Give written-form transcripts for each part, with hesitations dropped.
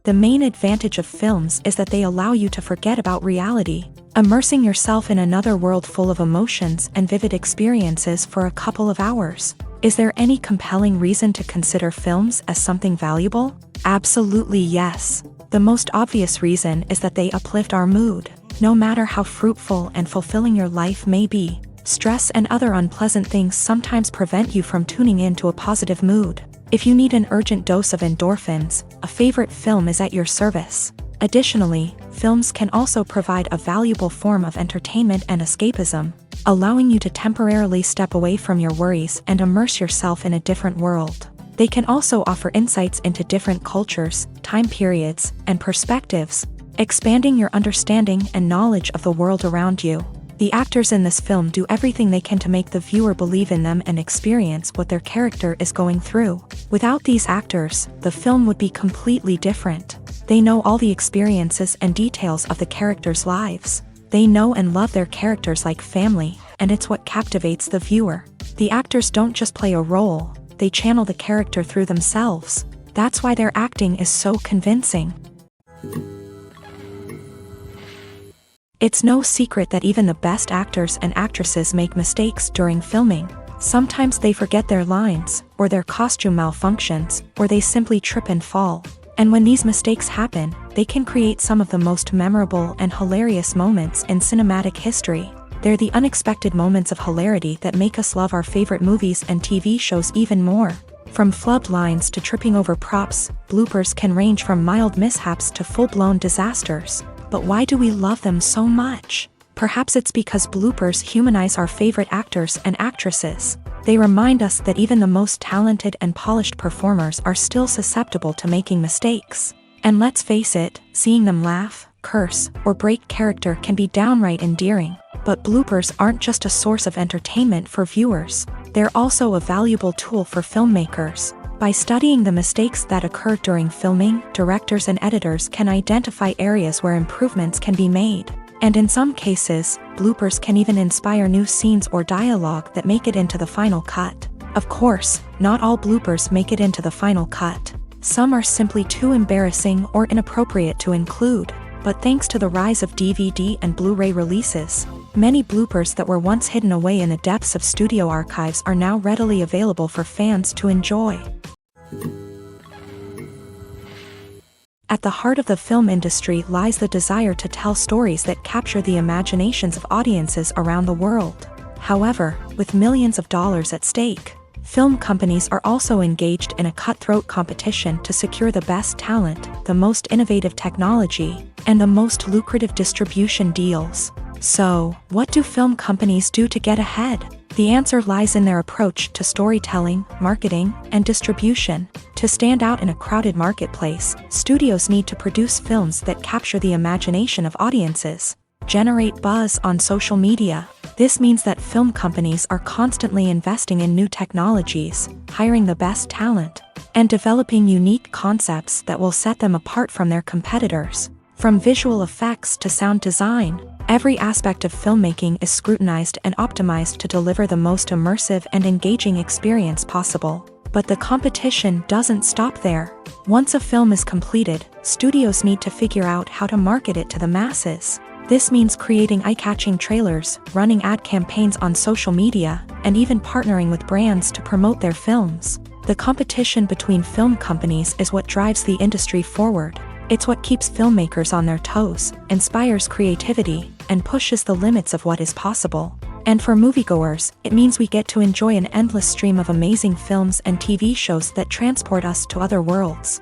The main advantage of films is that they allow you to forget about reality, immersing yourself in another world full of emotions and vivid experiences for a couple of hours. Is there any compelling reason to consider films as something valuable? Absolutely yes. The most obvious reason is that they uplift our mood. No matter how fruitful and fulfilling your life may be, stress and other unpleasant things sometimes prevent you from tuning into a positive mood. If you need an urgent dose of endorphins, a favorite film is at your service. Additionally, films can also provide a valuable form of entertainment and escapism, allowing you to temporarily step away from your worries and immerse yourself in a different world. They can also offer insights into different cultures, time periods, and perspectives, expanding your understanding and knowledge of the world around you. The actors in this film do everything they can to make the viewer believe in them and experience what their character is going through. Without these actors, the film would be completely different. They know all the experiences and details of the characters' lives. They know and love their characters like family, and it's what captivates the viewer. The actors don't just play a role, they channel the character through themselves. That's why their acting is so convincing. It's no secret that even the best actors and actresses make mistakes during filming. Sometimes they forget their lines, or their costume malfunctions, or they simply trip and fall. And when these mistakes happen, they can create some of the most memorable and hilarious moments in cinematic history. They're the unexpected moments of hilarity that make us love our favorite movies and TV shows even more. From flubbed lines to tripping over props, bloopers can range from mild mishaps to full-blown disasters. But why do we love them so much? Perhaps it's because bloopers humanize our favorite actors and actresses. They remind us that even the most talented and polished performers are still susceptible to making mistakes. And let's face it, seeing them laugh, curse, or break character can be downright endearing. But bloopers aren't just a source of entertainment for viewers. They're also a valuable tool for filmmakers. By studying the mistakes that occur during filming, directors and editors can identify areas where improvements can be made. And in some cases, bloopers can even inspire new scenes or dialogue that make it into the final cut. Of course, not all bloopers make it into the final cut. Some are simply too embarrassing or inappropriate to include. But thanks to the rise of DVD and Blu-ray releases, many bloopers that were once hidden away in the depths of studio archives are now readily available for fans to enjoy. At the heart of the film industry lies the desire to tell stories that capture the imaginations of audiences around the world. However, with millions of dollars at stake, film companies are also engaged in a cutthroat competition to secure the best talent, the most innovative technology, and the most lucrative distribution deals. So, what do film companies do to get ahead? The answer lies in their approach to storytelling, marketing, and distribution. To stand out in a crowded marketplace, studios need to produce films that capture the imagination of audiences, generate buzz on social media. This means that film companies are constantly investing in new technologies, hiring the best talent, and developing unique concepts that will set them apart from their competitors. From visual effects to sound design, every aspect of filmmaking is scrutinized and optimized to deliver the most immersive and engaging experience possible. But the competition doesn't stop there. Once a film is completed, studios need to figure out how to market it to the masses. This means creating eye-catching trailers, running ad campaigns on social media, and even partnering with brands to promote their films. The competition between film companies is what drives the industry forward. It's what keeps filmmakers on their toes, inspires creativity, and pushes the limits of what is possible. And for moviegoers, it means we get to enjoy an endless stream of amazing films and TV shows that transport us to other worlds.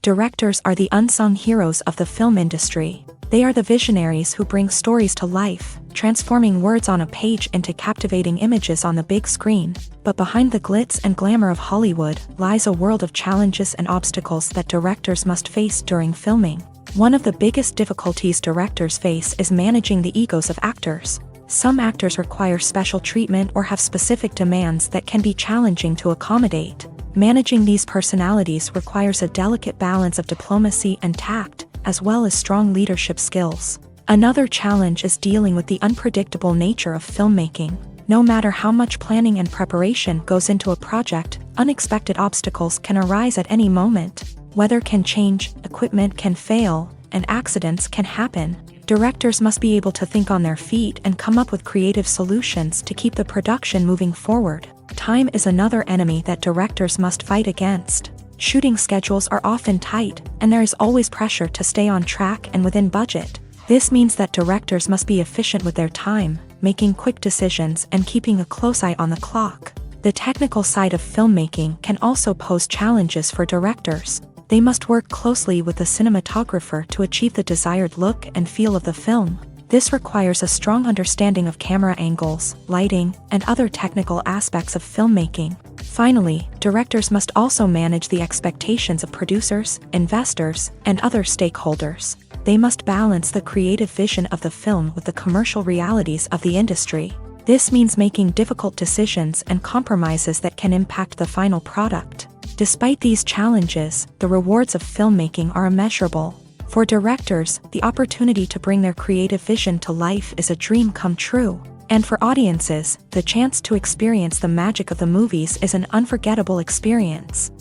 Directors are the unsung heroes of the film industry. They are the visionaries who bring stories to life, transforming words on a page into captivating images on the big screen. But behind the glitz and glamour of Hollywood lies a world of challenges and obstacles that directors must face during filming. One of the biggest difficulties directors face is managing the egos of actors. Some actors require special treatment or have specific demands that can be challenging to accommodate. Managing these personalities requires a delicate balance of diplomacy and tact, as well as strong leadership skills. Another challenge is dealing with the unpredictable nature of filmmaking. No matter how much planning and preparation goes into a project, unexpected obstacles can arise at any moment. Weather can change, equipment can fail, and accidents can happen. Directors must be able to think on their feet and come up with creative solutions to keep the production moving forward. Time is another enemy that directors must fight against. Shooting schedules are often tight, and there is always pressure to stay on track and within budget. This means that directors must be efficient with their time, making quick decisions and keeping a close eye on the clock. The technical side of filmmaking can also pose challenges for directors. They must work closely with the cinematographer to achieve the desired look and feel of the film. This requires a strong understanding of camera angles, lighting, and other technical aspects of filmmaking. Finally, directors must also manage the expectations of producers, investors, and other stakeholders. They must balance the creative vision of the film with the commercial realities of the industry. This means making difficult decisions and compromises that can impact the final product. Despite these challenges, the rewards of filmmaking are immeasurable. For directors, the opportunity to bring their creative vision to life is a dream come true. And for audiences, the chance to experience the magic of the movies is an unforgettable experience.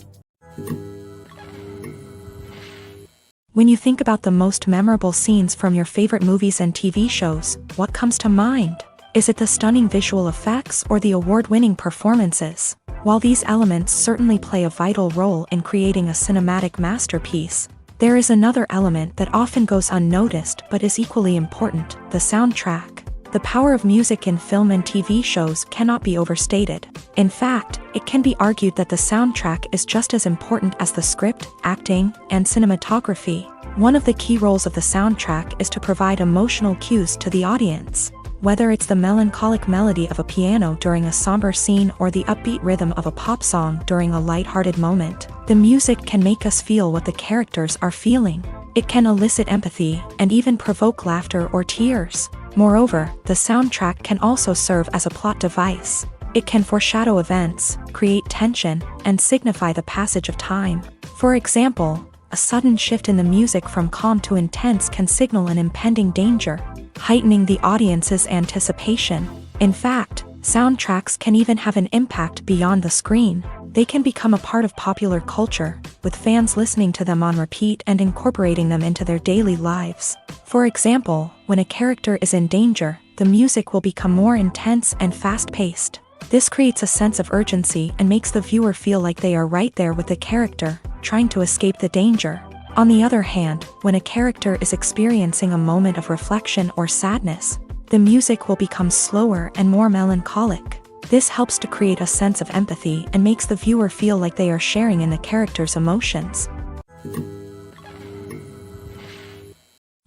When you think about the most memorable scenes from your favorite movies and TV shows, what comes to mind? Is it the stunning visual effects or the award-winning performances? While these elements certainly play a vital role in creating a cinematic masterpiece, there is another element that often goes unnoticed but is equally important: the soundtrack. The power of music in film and TV shows cannot be overstated. In fact, it can be argued that the soundtrack is just as important as the script, acting, and cinematography. One of the key roles of the soundtrack is to provide emotional cues to the audience. Whether it's the melancholic melody of a piano during a somber scene or the upbeat rhythm of a pop song during a lighthearted moment, the music can make us feel what the characters are feeling. It can elicit empathy and even provoke laughter or tears. Moreover, the soundtrack can also serve as a plot device. It can foreshadow events, create tension, and signify the passage of time. For example, a sudden shift in the music from calm to intense can signal an impending danger, heightening the audience's anticipation. In fact, soundtracks can even have an impact beyond the screen. They can become a part of popular culture, with fans listening to them on repeat and incorporating them into their daily lives. For example, when a character is in danger, the music will become more intense and fast-paced. This creates a sense of urgency and makes the viewer feel like they are right there with the character, trying to escape the danger. On the other hand, when a character is experiencing a moment of reflection or sadness, the music will become slower and more melancholic. This helps to create a sense of empathy and makes the viewer feel like they are sharing in the character's emotions.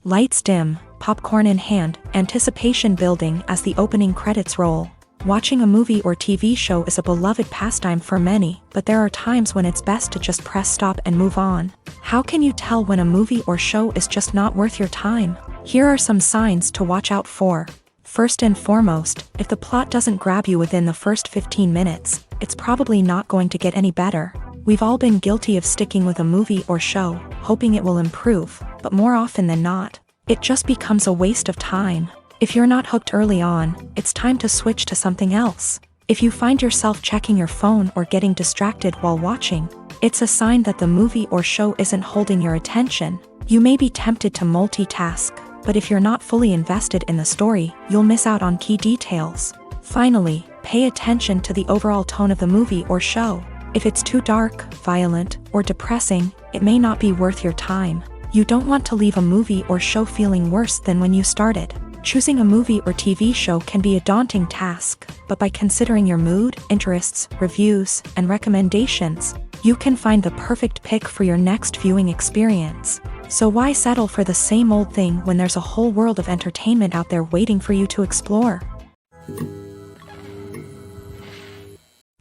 Lights dim, popcorn in hand, anticipation building as the opening credits roll. Watching a movie or TV show is a beloved pastime for many, but there are times when it's best to just press stop and move on. How can you tell when a movie or show is just not worth your time? Here are some signs to watch out for. First and foremost, if the plot doesn't grab you within the first 15 minutes, it's probably not going to get any better. We've all been guilty of sticking with a movie or show, hoping it will improve, but more often than not, it just becomes a waste of time. If you're not hooked early on, it's time to switch to something else. If you find yourself checking your phone or getting distracted while watching, it's a sign that the movie or show isn't holding your attention. You may be tempted to multitask, but if you're not fully invested in the story, you'll miss out on key details. Finally, pay attention to the overall tone of the movie or show. If it's too dark, violent, or depressing, it may not be worth your time. You don't want to leave a movie or show feeling worse than when you started. Choosing a movie or TV show can be a daunting task, but by considering your mood, interests, reviews, and recommendations, you can find the perfect pick for your next viewing experience. So why settle for the same old thing when there's a whole world of entertainment out there waiting for you to explore?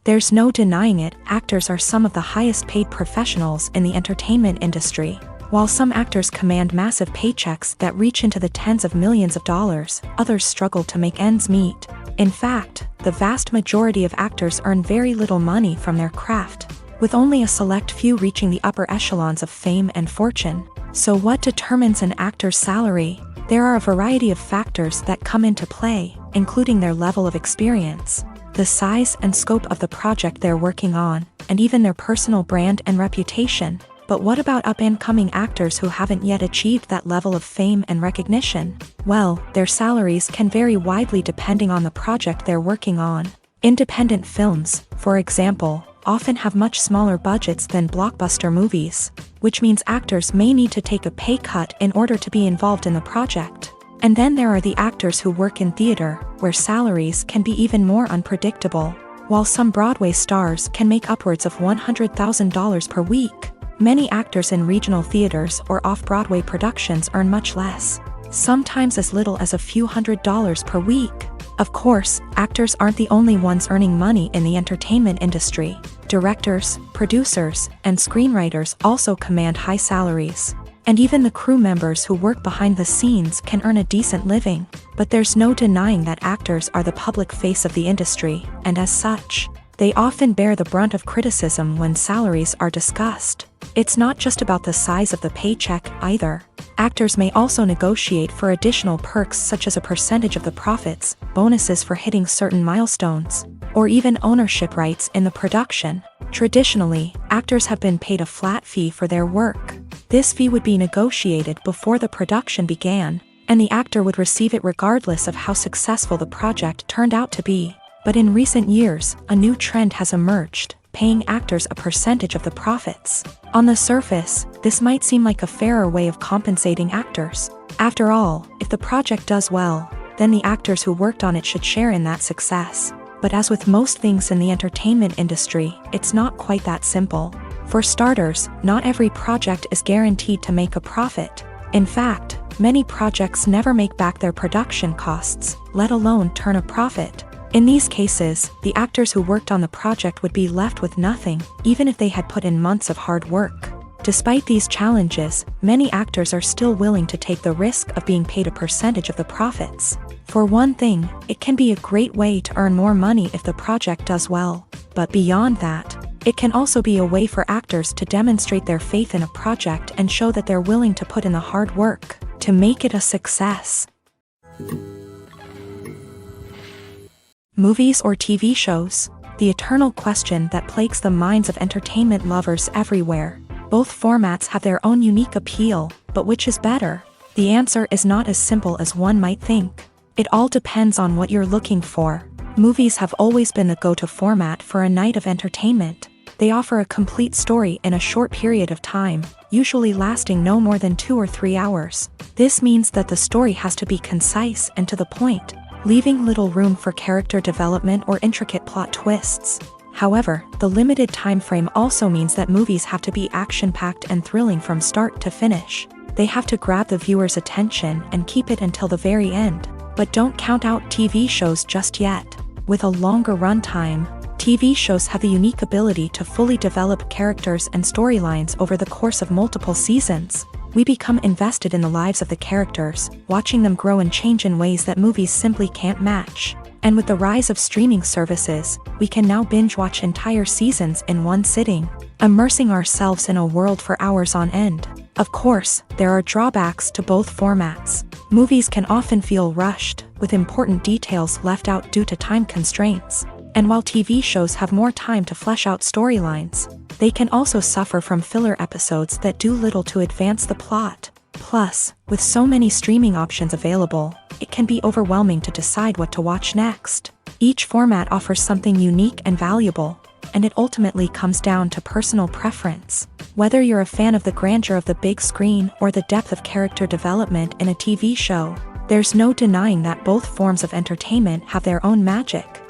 There's no denying it, actors are some of the highest paid professionals in the entertainment industry. While some actors command massive paychecks that reach into the tens of millions of dollars, others struggle to make ends meet. In fact, the vast majority of actors earn very little money from their craft, with only a select few reaching the upper echelons of fame and fortune. So what determines an actor's salary? There are a variety of factors that come into play, including their level of experience, the size and scope of the project they're working on, and even their personal brand and reputation. But what about up-and-coming actors who haven't yet achieved that level of fame and recognition? Well, their salaries can vary widely depending on the project they're working on. Independent films, for example, often have much smaller budgets than blockbuster movies, which means actors may need to take a pay cut in order to be involved in the project. And then there are the actors who work in theater, where salaries can be even more unpredictable. While some Broadway stars can make upwards of $100,000 per week, many actors in regional theaters or off-Broadway productions earn much less, sometimes as little as a few $100s per week. Of course, actors aren't the only ones earning money in the entertainment industry. Directors, producers, and screenwriters also command high salaries. And even the crew members who work behind the scenes can earn a decent living. But there's no denying that actors are the public face of the industry, and as such, they often bear the brunt of criticism when salaries are discussed. It's not just about the size of the paycheck, either. Actors may also negotiate for additional perks such as a percentage of the profits, bonuses for hitting certain milestones, or even ownership rights in the production. Traditionally, actors have been paid a flat fee for their work. This fee would be negotiated before the production began, and the actor would receive it regardless of how successful the project turned out to be. But in recent years, a new trend has emerged, paying actors a percentage of the profits. On the surface, this might seem like a fairer way of compensating actors. After all, if the project does well, then the actors who worked on it should share in that success. But as with most things in the entertainment industry, it's not quite that simple. For starters, not every project is guaranteed to make a profit. In fact, many projects never make back their production costs, let alone turn a profit. In these cases, the actors who worked on the project would be left with nothing, even if they had put in months of hard work. Despite these challenges, many actors are still willing to take the risk of being paid a percentage of the profits. For one thing, it can be a great way to earn more money if the project does well. But beyond that, it can also be a way for actors to demonstrate their faith in a project and show that they're willing to put in the hard work to make it a success. Movies or TV shows? The eternal question that plagues the minds of entertainment lovers everywhere. Both formats have their own unique appeal, but which is better? The answer is not as simple as one might think. It all depends on what you're looking for. Movies have always been the go-to format for a night of entertainment. They offer a complete story in a short period of time, usually lasting no more than 2 or 3 hours. This means that the story has to be concise and to the point, leaving little room for character development or intricate plot twists. However, the limited time frame also means that movies have to be action-packed and thrilling from start to finish. They have to grab the viewer's attention and keep it until the very end. But don't count out TV shows just yet. With a longer runtime, TV shows have the unique ability to fully develop characters and storylines over the course of multiple seasons. We become invested in the lives of the characters, watching them grow and change in ways that movies simply can't match. And with the rise of streaming services, we can now binge-watch entire seasons in one sitting, immersing ourselves in a world for hours on end. Of course, there are drawbacks to both formats. Movies can often feel rushed, with important details left out due to time constraints. And while TV shows have more time to flesh out storylines, they can also suffer from filler episodes that do little to advance the plot. Plus, with so many streaming options available, it can be overwhelming to decide what to watch next. Each format offers something unique and valuable, and it ultimately comes down to personal preference. Whether you're a fan of the grandeur of the big screen or the depth of character development in a TV show, there's no denying that both forms of entertainment have their own magic.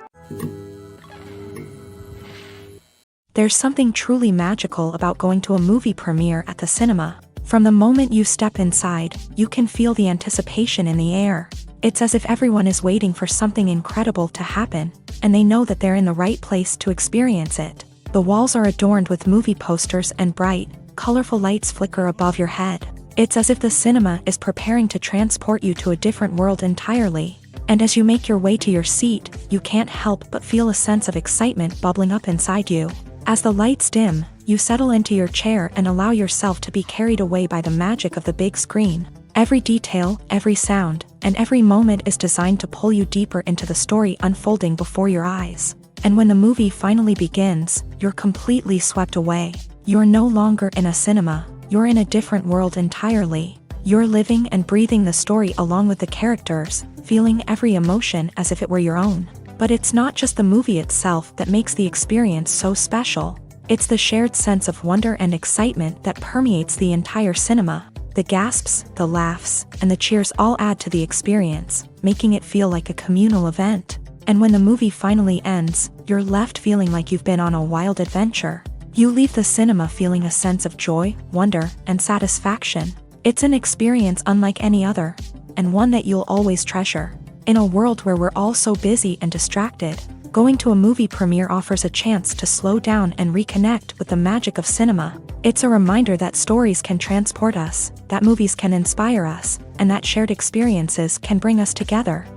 There's something truly magical about going to a movie premiere at the cinema. From the moment you step inside, you can feel the anticipation in the air. It's as if everyone is waiting for something incredible to happen, and they know that they're in the right place to experience it. The walls are adorned with movie posters and bright, colorful lights flicker above your head. It's as if the cinema is preparing to transport you to a different world entirely. And as you make your way to your seat, you can't help but feel a sense of excitement bubbling up inside you. As the lights dim, you settle into your chair and allow yourself to be carried away by the magic of the big screen. Every detail, every sound, and every moment is designed to pull you deeper into the story unfolding before your eyes. And when the movie finally begins, you're completely swept away. You're no longer in a cinema, you're in a different world entirely. You're living and breathing the story along with the characters, feeling every emotion as if it were your own. But it's not just the movie itself that makes the experience so special. It's the shared sense of wonder and excitement that permeates the entire cinema. The gasps, the laughs, and the cheers all add to the experience, making it feel like a communal event. And when the movie finally ends, you're left feeling like you've been on a wild adventure. You leave the cinema feeling a sense of joy, wonder, and satisfaction. It's an experience unlike any other, and one that you'll always treasure. In a world where we're all so busy and distracted, going to a movie premiere offers a chance to slow down and reconnect with the magic of cinema. It's a reminder that stories can transport us, that movies can inspire us, and that shared experiences can bring us together.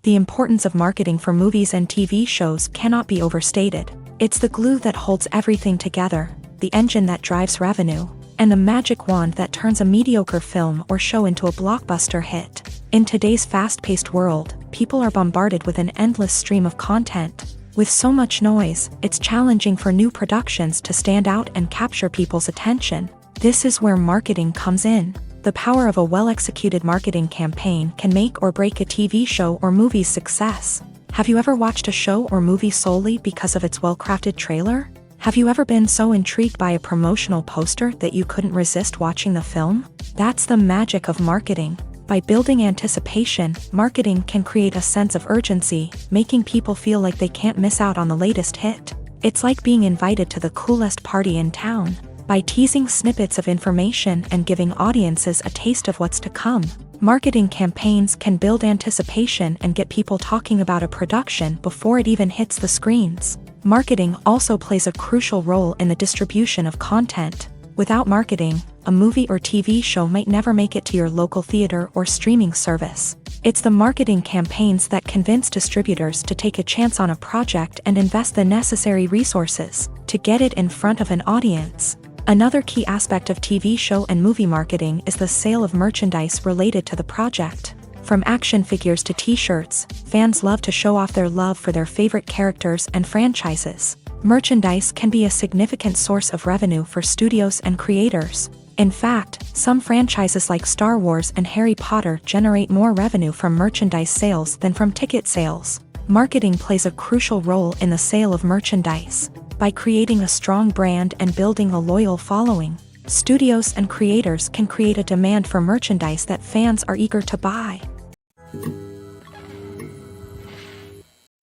The importance of marketing for movies and TV shows cannot be overstated. It's the glue that holds everything together, the engine that drives revenue, and the magic wand that turns a mediocre film or show into a blockbuster hit. In today's fast-paced world, people are bombarded with an endless stream of content. With so much noise, it's challenging for new productions to stand out and capture people's attention. This is where marketing comes in. The power of a well-executed marketing campaign can make or break a TV show or movie's success. Have you ever watched a show or movie solely because of its well-crafted trailer? Have you ever been so intrigued by a promotional poster that you couldn't resist watching the film? That's the magic of marketing. By building anticipation, marketing can create a sense of urgency, making people feel like they can't miss out on the latest hit. It's like being invited to the coolest party in town. By teasing snippets of information and giving audiences a taste of what's to come, marketing campaigns can build anticipation and get people talking about a production before it even hits the screens. Marketing also plays a crucial role in the distribution of content. Without marketing, a movie or TV show might never make it to your local theater or streaming service. It's the marketing campaigns that convince distributors to take a chance on a project and invest the necessary resources to get it in front of an audience. Another key aspect of TV show and movie marketing is the sale of merchandise related to the project. From action figures to t-shirts, fans love to show off their love for their favorite characters and franchises. Merchandise can be a significant source of revenue for studios and creators. In fact, some franchises like Star Wars and Harry Potter generate more revenue from merchandise sales than from ticket sales. Marketing plays a crucial role in the sale of merchandise. By creating a strong brand and building a loyal following, studios and creators can create a demand for merchandise that fans are eager to buy.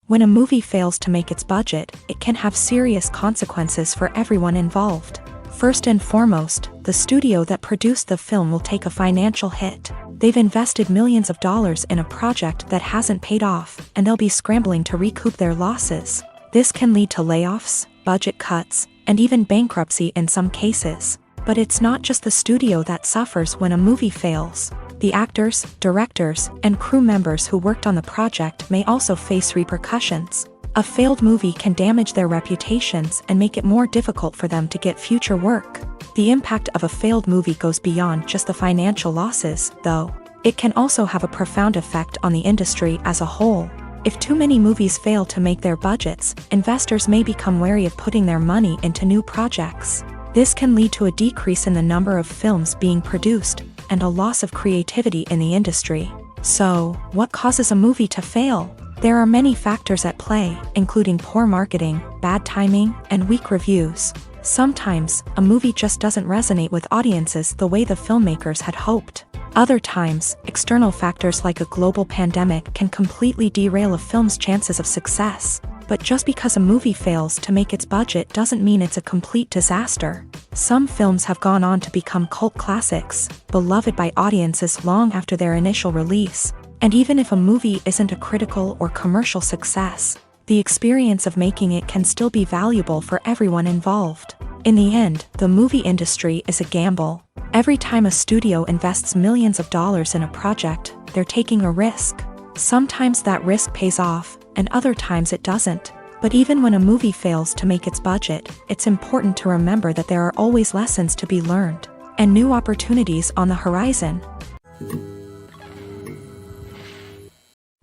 When a movie fails to make its budget, it can have serious consequences for everyone involved. First and foremost, the studio that produced the film will take a financial hit. They've invested millions of dollars in a project that hasn't paid off, and they'll be scrambling to recoup their losses. This can lead to layoffs, budget cuts, and even bankruptcy in some cases. But it's not just the studio that suffers when a movie fails. The actors, directors, and crew members who worked on the project may also face repercussions. A failed movie can damage their reputations and make it more difficult for them to get future work. The impact of a failed movie goes beyond just the financial losses, though. It can also have a profound effect on the industry as a whole. If too many movies fail to make their budgets, investors may become wary of putting their money into new projects. This can lead to a decrease in the number of films being produced, and a loss of creativity in the industry. So, what causes a movie to fail? There are many factors at play, including poor marketing, bad timing, and weak reviews. Sometimes, a movie just doesn't resonate with audiences the way the filmmakers had hoped. Other times, external factors like a global pandemic can completely derail a film's chances of success. But just because a movie fails to make its budget doesn't mean it's a complete disaster. Some films have gone on to become cult classics, beloved by audiences long after their initial release. And even if a movie isn't a critical or commercial success, the experience of making it can still be valuable for everyone involved. In the end, the movie industry is a gamble. Every time a studio invests millions of dollars in a project, they're taking a risk. Sometimes that risk pays off, and other times it doesn't. But even when a movie fails to make its budget, it's important to remember that there are always lessons to be learned. and new opportunities on the horizon.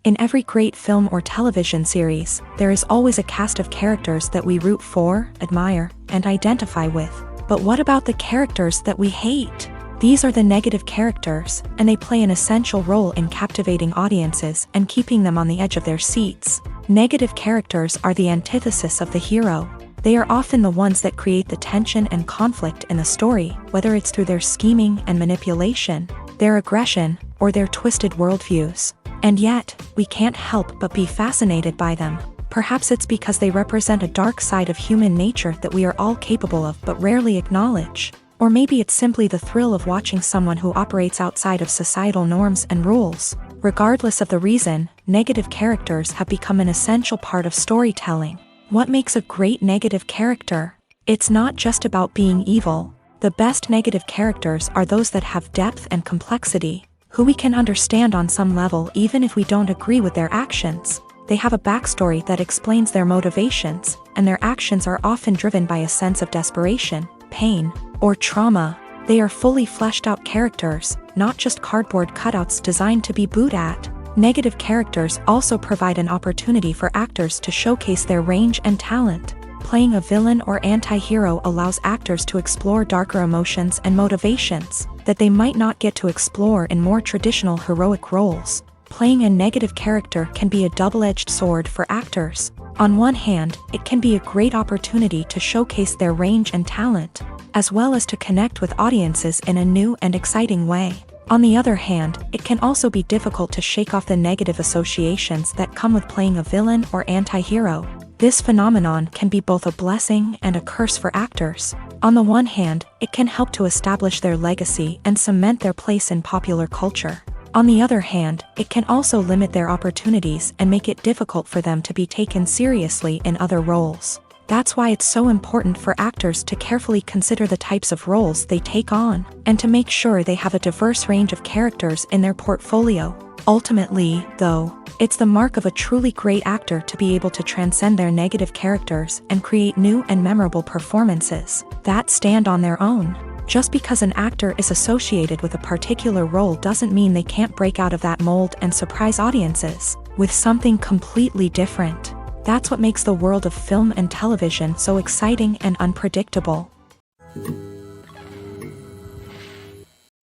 In every great film or television series, there is always a cast of characters that we root for, admire, and identify with. But what about the characters that we hate? These are the negative characters, and they play an essential role in captivating audiences and keeping them on the edge of their seats. Negative characters are the antithesis of the hero. They are often the ones that create the tension and conflict in the story, whether it's through their scheming and manipulation, their aggression, or their twisted worldviews. And yet, we can't help but be fascinated by them. Perhaps it's because they represent a dark side of human nature that we are all capable of but rarely acknowledge. Or maybe it's simply the thrill of watching someone who operates outside of societal norms and rules. Regardless of the reason, negative characters have become an essential part of storytelling. What makes a great negative character? It's not just about being evil. The best negative characters are those that have depth and complexity, who we can understand on some level even if we don't agree with their actions. They have a backstory that explains their motivations, and their actions are often driven by a sense of desperation, pain, or trauma. They are fully fleshed out characters, not just cardboard cutouts designed to be booed at. Negative characters also provide an opportunity for actors to showcase their range and talent. Playing a villain or anti-hero allows actors to explore darker emotions and motivations that they might not get to explore in more traditional heroic roles. Playing a negative character can be a double-edged sword for actors. On one hand, it can be a great opportunity to showcase their range and talent, as well as to connect with audiences in a new and exciting way. On the other hand, it can also be difficult to shake off the negative associations that come with playing a villain or anti-hero. This phenomenon can be both a blessing and a curse for actors. On the one hand, it can help to establish their legacy and cement their place in popular culture. On the other hand, it can also limit their opportunities and make it difficult for them to be taken seriously in other roles. That's why it's so important for actors to carefully consider the types of roles they take on, and to make sure they have a diverse range of characters in their portfolio. Ultimately, though, it's the mark of a truly great actor to be able to transcend their negative characters and create new and memorable performances that stand on their own. Just because an actor is associated with a particular role doesn't mean they can't break out of that mold and surprise audiences with something completely different. That's what makes the world of film and television so exciting and unpredictable.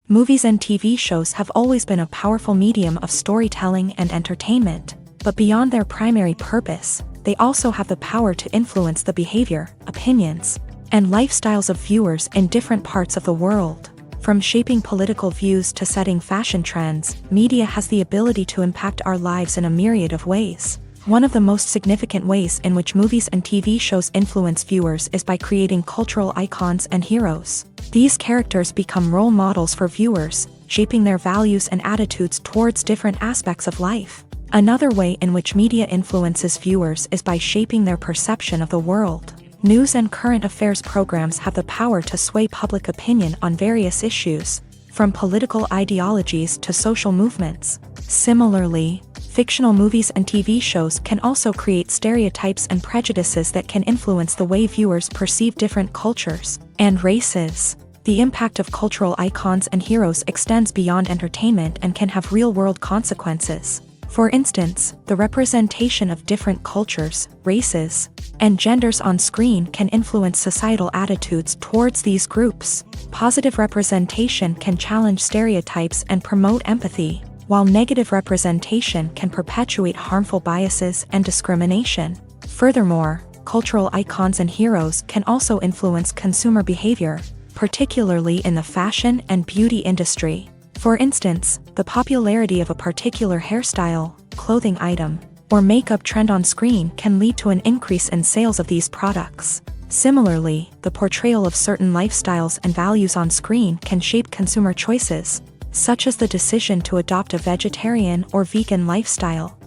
Movies and TV shows have always been a powerful medium of storytelling and entertainment, but beyond their primary purpose, they also have the power to influence the behavior, opinions, and lifestyles of viewers in different parts of the world. From shaping political views to setting fashion trends, media has the ability to impact our lives in a myriad of ways. One of the most significant ways in which movies and TV shows influence viewers is by creating cultural icons and heroes. These characters become role models for viewers, shaping their values and attitudes towards different aspects of life. Another way in which media influences viewers is by shaping their perception of the world. News and current affairs programs have the power to sway public opinion on various issues, from political ideologies to social movements. Similarly, fictional movies and TV shows can also create stereotypes and prejudices that can influence the way viewers perceive different cultures and races. The impact of cultural icons and heroes extends beyond entertainment and can have real-world consequences. For instance, the representation of different cultures, races, and genders on screen can influence societal attitudes towards these groups. Positive representation can challenge stereotypes and promote empathy, while negative representation can perpetuate harmful biases and discrimination. Furthermore, cultural icons and heroes can also influence consumer behavior, particularly in the fashion and beauty industry. For instance, the popularity of a particular hairstyle, clothing item, or makeup trend on screen can lead to an increase in sales of these products. Similarly, the portrayal of certain lifestyles and values on screen can shape consumer choices, such as the decision to adopt a vegetarian or vegan lifestyle.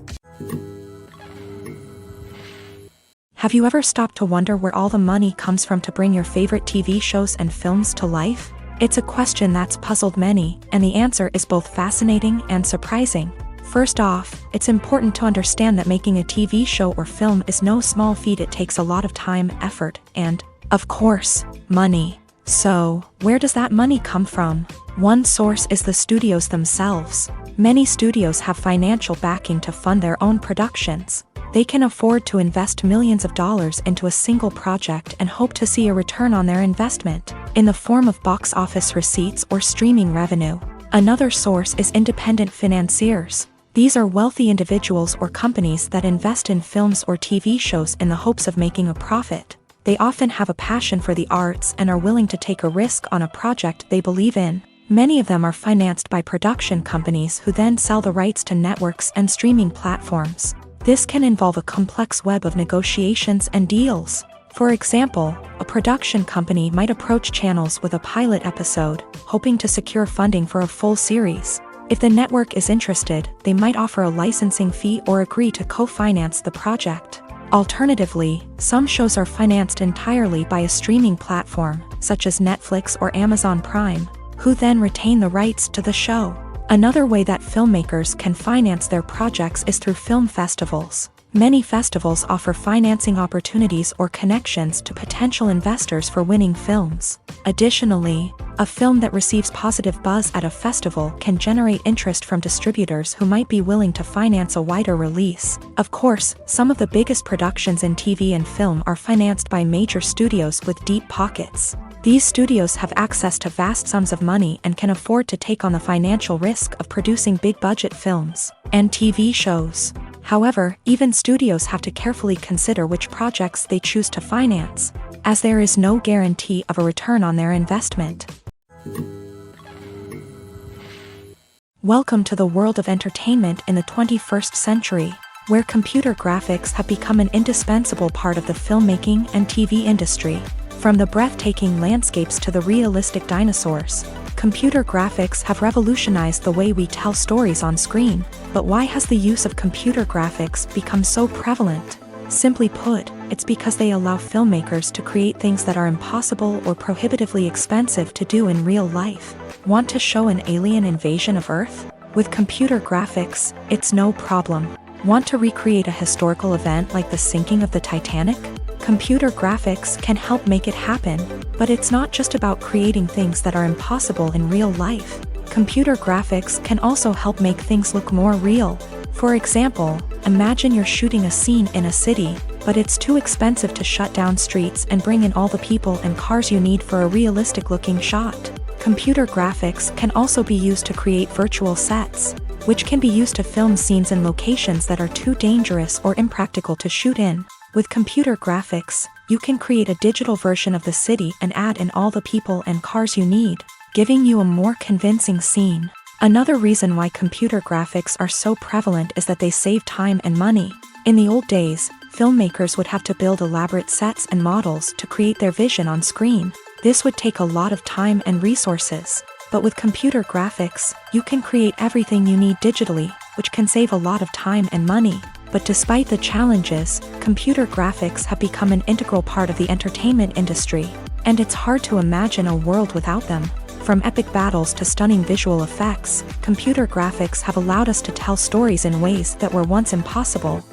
Have you ever stopped to wonder where all the money comes from to bring your favorite TV shows and films to life? It's a question that's puzzled many, and the answer is both fascinating and surprising. First off, it's important to understand that making a TV show or film is no small feat. It takes a lot of time, effort, and, of course, money. So, where does that money come from? One source is the studios themselves. Many studios have financial backing to fund their own productions. They can afford to invest millions of dollars into a single project and hope to see a return on their investment, in the form of box office receipts or streaming revenue. Another source is independent financiers. These are wealthy individuals or companies that invest in films or TV shows in the hopes of making a profit. They often have a passion for the arts and are willing to take a risk on a project they believe in. Many of them are financed by production companies who then sell the rights to networks and streaming platforms. This can involve a complex web of negotiations and deals. For example, a production company might approach channels with a pilot episode, hoping to secure funding for a full series. If the network is interested, they might offer a licensing fee or agree to co-finance the project. Alternatively, some shows are financed entirely by a streaming platform, such as Netflix or Amazon Prime, who then retain the rights to the show. Another way that filmmakers can finance their projects is through film festivals. Many festivals offer financing opportunities or connections to potential investors for winning films. Additionally, a film that receives positive buzz at a festival can generate interest from distributors who might be willing to finance a wider release. Of course, some of the biggest productions in TV and film are financed by major studios with deep pockets. These studios have access to vast sums of money and can afford to take on the financial risk of producing big-budget films and TV shows. However, even studios have to carefully consider which projects they choose to finance, as there is no guarantee of a return on their investment. Welcome to the world of entertainment in the 21st century, where computer graphics have become an indispensable part of the filmmaking and TV industry. From the breathtaking landscapes to the realistic dinosaurs, computer graphics have revolutionized the way we tell stories on screen. But why has the use of computer graphics become so prevalent? Simply put, it's because they allow filmmakers to create things that are impossible or prohibitively expensive to do in real life. Want to show an alien invasion of Earth? With computer graphics, it's no problem. Want to recreate a historical event like the sinking of the Titanic? Computer graphics can help make it happen, but it's not just about creating things that are impossible in real life. Computer graphics can also help make things look more real. For example, imagine you're shooting a scene in a city, but it's too expensive to shut down streets and bring in all the people and cars you need for a realistic-looking shot. Computer graphics can also be used to create virtual sets, which can be used to film scenes in locations that are too dangerous or impractical to shoot in. With computer graphics, you can create a digital version of the city and add in all the people and cars you need, giving you a more convincing scene. Another reason why computer graphics are so prevalent is that they save time and money. In the old days, filmmakers would have to build elaborate sets and models to create their vision on screen. This would take a lot of time and resources. But with computer graphics, you can create everything you need digitally, which can save a lot of time and money. But despite the challenges, computer graphics have become an integral part of the entertainment industry, and it's hard to imagine a world without them. From epic battles to stunning visual effects, computer graphics have allowed us to tell stories in ways that were once impossible.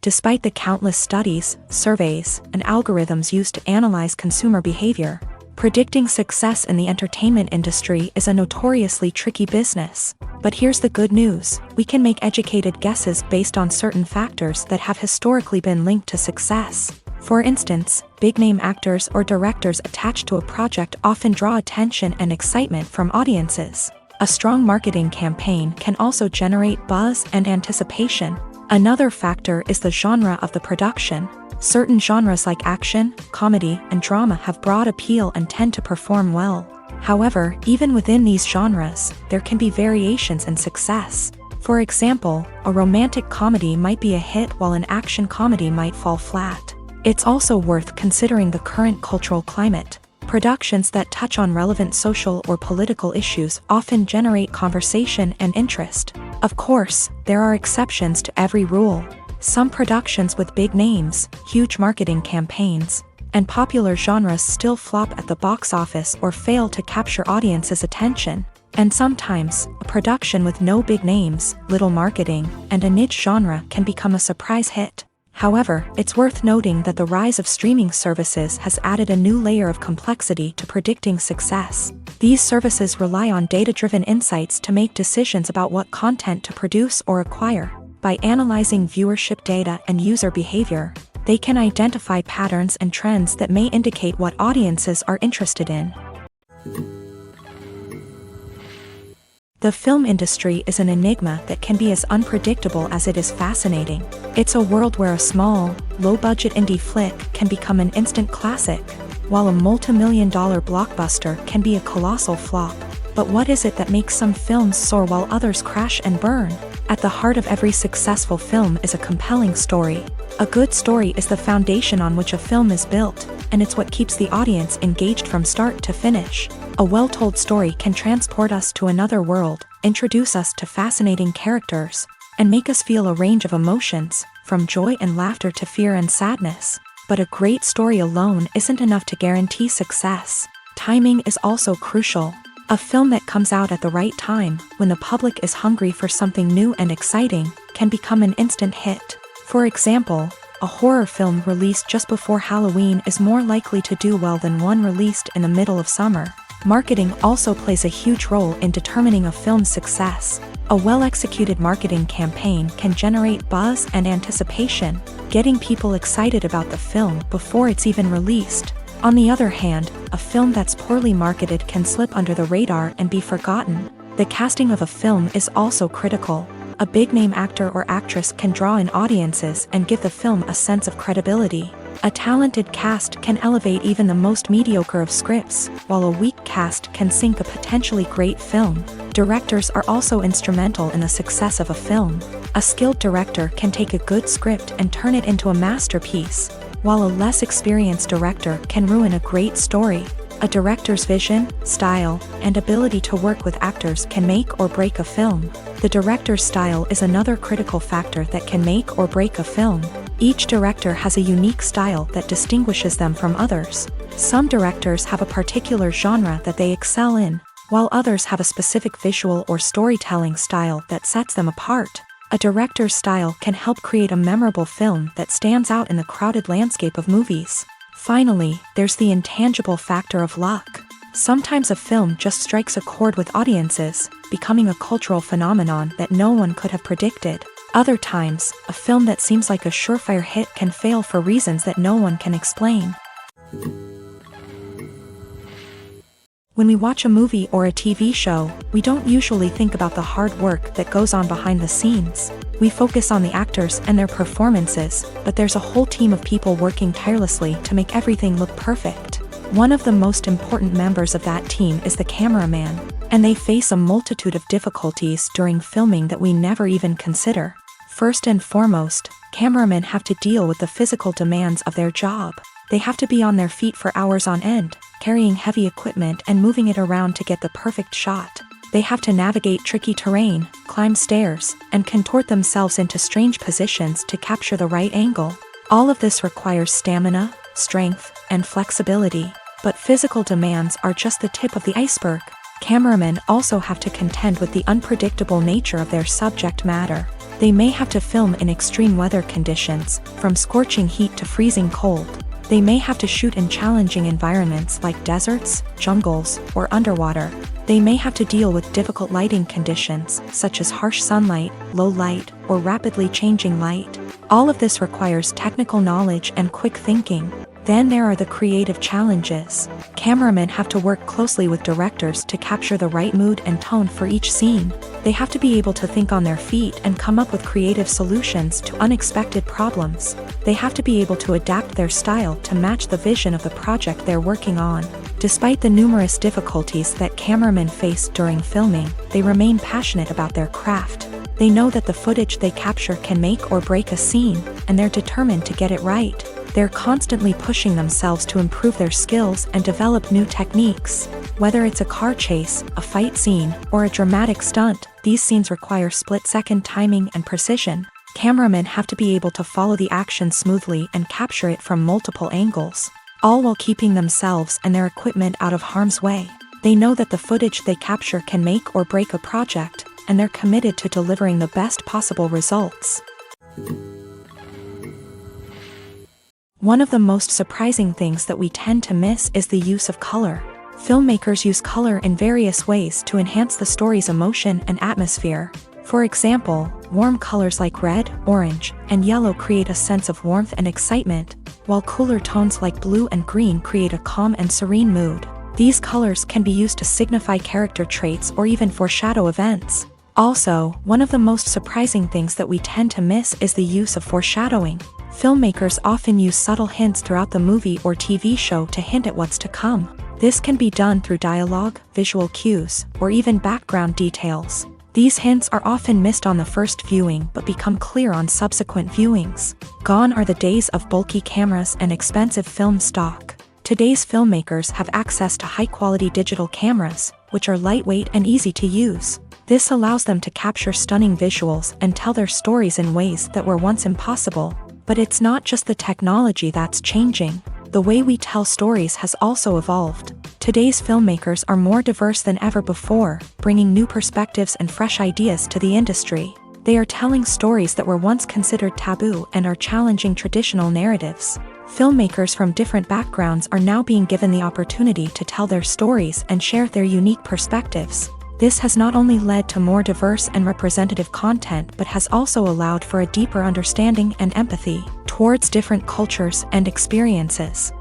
Despite the countless studies, surveys, and algorithms used to analyze consumer behavior, predicting success in the entertainment industry is a notoriously tricky business. But here's the good news: we can make educated guesses based on certain factors that have historically been linked to success. For instance, big-name actors or directors attached to a project often draw attention and excitement from audiences. A strong marketing campaign can also generate buzz and anticipation. Another factor is the genre of the production. Certain genres like action, comedy, and drama have broad appeal and tend to perform well. However, even within these genres, there can be variations in success. For example, a romantic comedy might be a hit while an action comedy might fall flat. It's also worth considering the current cultural climate. Productions that touch on relevant social or political issues often generate conversation and interest. Of course, there are exceptions to every rule. Some productions with big names, huge marketing campaigns, and popular genres still flop at the box office or fail to capture audiences' attention. And sometimes, a production with no big names, little marketing, and a niche genre can become a surprise hit. However, it's worth noting that the rise of streaming services has added a new layer of complexity to predicting success. These services rely on data-driven insights to make decisions about what content to produce or acquire. By analyzing viewership data and user behavior, they can identify patterns and trends that may indicate what audiences are interested in. The film industry is an enigma that can be as unpredictable as it is fascinating. It's a world where a small, low-budget indie flick can become an instant classic, while a multi-million-dollar blockbuster can be a colossal flop. But what is it that makes some films soar while others crash and burn? At the heart of every successful film is a compelling story. A good story is the foundation on which a film is built, and it's what keeps the audience engaged from start to finish. A well-told story can transport us to another world, introduce us to fascinating characters, and make us feel a range of emotions, from joy and laughter to fear and sadness. But a great story alone isn't enough to guarantee success. Timing is also crucial. A film that comes out at the right time, when the public is hungry for something new and exciting, can become an instant hit. For example, a horror film released just before Halloween is more likely to do well than one released in the middle of summer. Marketing also plays a huge role in determining a film's success. A well-executed marketing campaign can generate buzz and anticipation, getting people excited about the film before it's even released. On the other hand, a film that's poorly marketed can slip under the radar and be forgotten. The casting of a film is also critical. A big-name actor or actress can draw in audiences and give the film a sense of credibility. A talented cast can elevate even the most mediocre of scripts, while a weak cast can sink a potentially great film. Directors are also instrumental in the success of a film. A skilled director can take a good script and turn it into a masterpiece, while a less experienced director can ruin a great story. A director's vision, style, and ability to work with actors can make or break a film. The director's style is another critical factor that can make or break a film. Each director has a unique style that distinguishes them from others. Some directors have a particular genre that they excel in, while others have a specific visual or storytelling style that sets them apart. A director's style can help create a memorable film that stands out in the crowded landscape of movies. Finally, there's the intangible factor of luck. Sometimes a film just strikes a chord with audiences, becoming a cultural phenomenon that no one could have predicted. Other times, a film that seems like a surefire hit can fail for reasons that no one can explain. When we watch a movie or a TV show, we don't usually think about the hard work that goes on behind the scenes. We focus on the actors and their performances, but there's a whole team of people working tirelessly to make everything look perfect. One of the most important members of that team is the cameraman, and they face a multitude of difficulties during filming that we never even consider. First and foremost, cameramen have to deal with the physical demands of their job. They have to be on their feet for hours on end, carrying heavy equipment and moving it around to get the perfect shot. They have to navigate tricky terrain, climb stairs, and contort themselves into strange positions to capture the right angle. All of this requires stamina, strength, and flexibility. But physical demands are just the tip of the iceberg. Cameramen also have to contend with the unpredictable nature of their subject matter. They may have to film in extreme weather conditions, from scorching heat to freezing cold. They may have to shoot in challenging environments like deserts, jungles, or underwater. They may have to deal with difficult lighting conditions, such as harsh sunlight, low light, or rapidly changing light. All of this requires technical knowledge and quick thinking. Then there are the creative challenges. Cameramen have to work closely with directors to capture the right mood and tone for each scene. They have to be able to think on their feet and come up with creative solutions to unexpected problems. They have to be able to adapt their style to match the vision of the project they're working on. Despite the numerous difficulties that cameramen face during filming, they remain passionate about their craft. They know that the footage they capture can make or break a scene, and they're determined to get it right. They're constantly pushing themselves to improve their skills and develop new techniques. Whether it's a car chase, a fight scene, or a dramatic stunt, these scenes require split-second timing and precision. Cameramen have to be able to follow the action smoothly and capture it from multiple angles, all while keeping themselves and their equipment out of harm's way. They know that the footage they capture can make or break a project, and they're committed to delivering the best possible results. One of the most surprising things that we tend to miss is the use of color. Filmmakers use color in various ways to enhance the story's emotion and atmosphere. For example, warm colors like red, orange, and yellow create a sense of warmth and excitement, while cooler tones like blue and green create a calm and serene mood. These colors can be used to signify character traits or even foreshadow events. Also, one of the most surprising things that we tend to miss is the use of foreshadowing. Filmmakers often use subtle hints throughout the movie or TV show to hint at what's to come. This can be done through dialogue, visual cues, or even background details. These hints are often missed on the first viewing but become clear on subsequent viewings. Gone are the days of bulky cameras and expensive film stock. Today's filmmakers have access to high-quality digital cameras, which are lightweight and easy to use. This allows them to capture stunning visuals and tell their stories in ways that were once impossible. But it's not just the technology that's changing. The way we tell stories has also evolved. Today's filmmakers are more diverse than ever before, bringing new perspectives and fresh ideas to the industry. They are telling stories that were once considered taboo and are challenging traditional narratives. Filmmakers from different backgrounds are now being given the opportunity to tell their stories and share their unique perspectives. This has not only led to more diverse and representative content but has also allowed for a deeper understanding and empathy towards different cultures and experiences.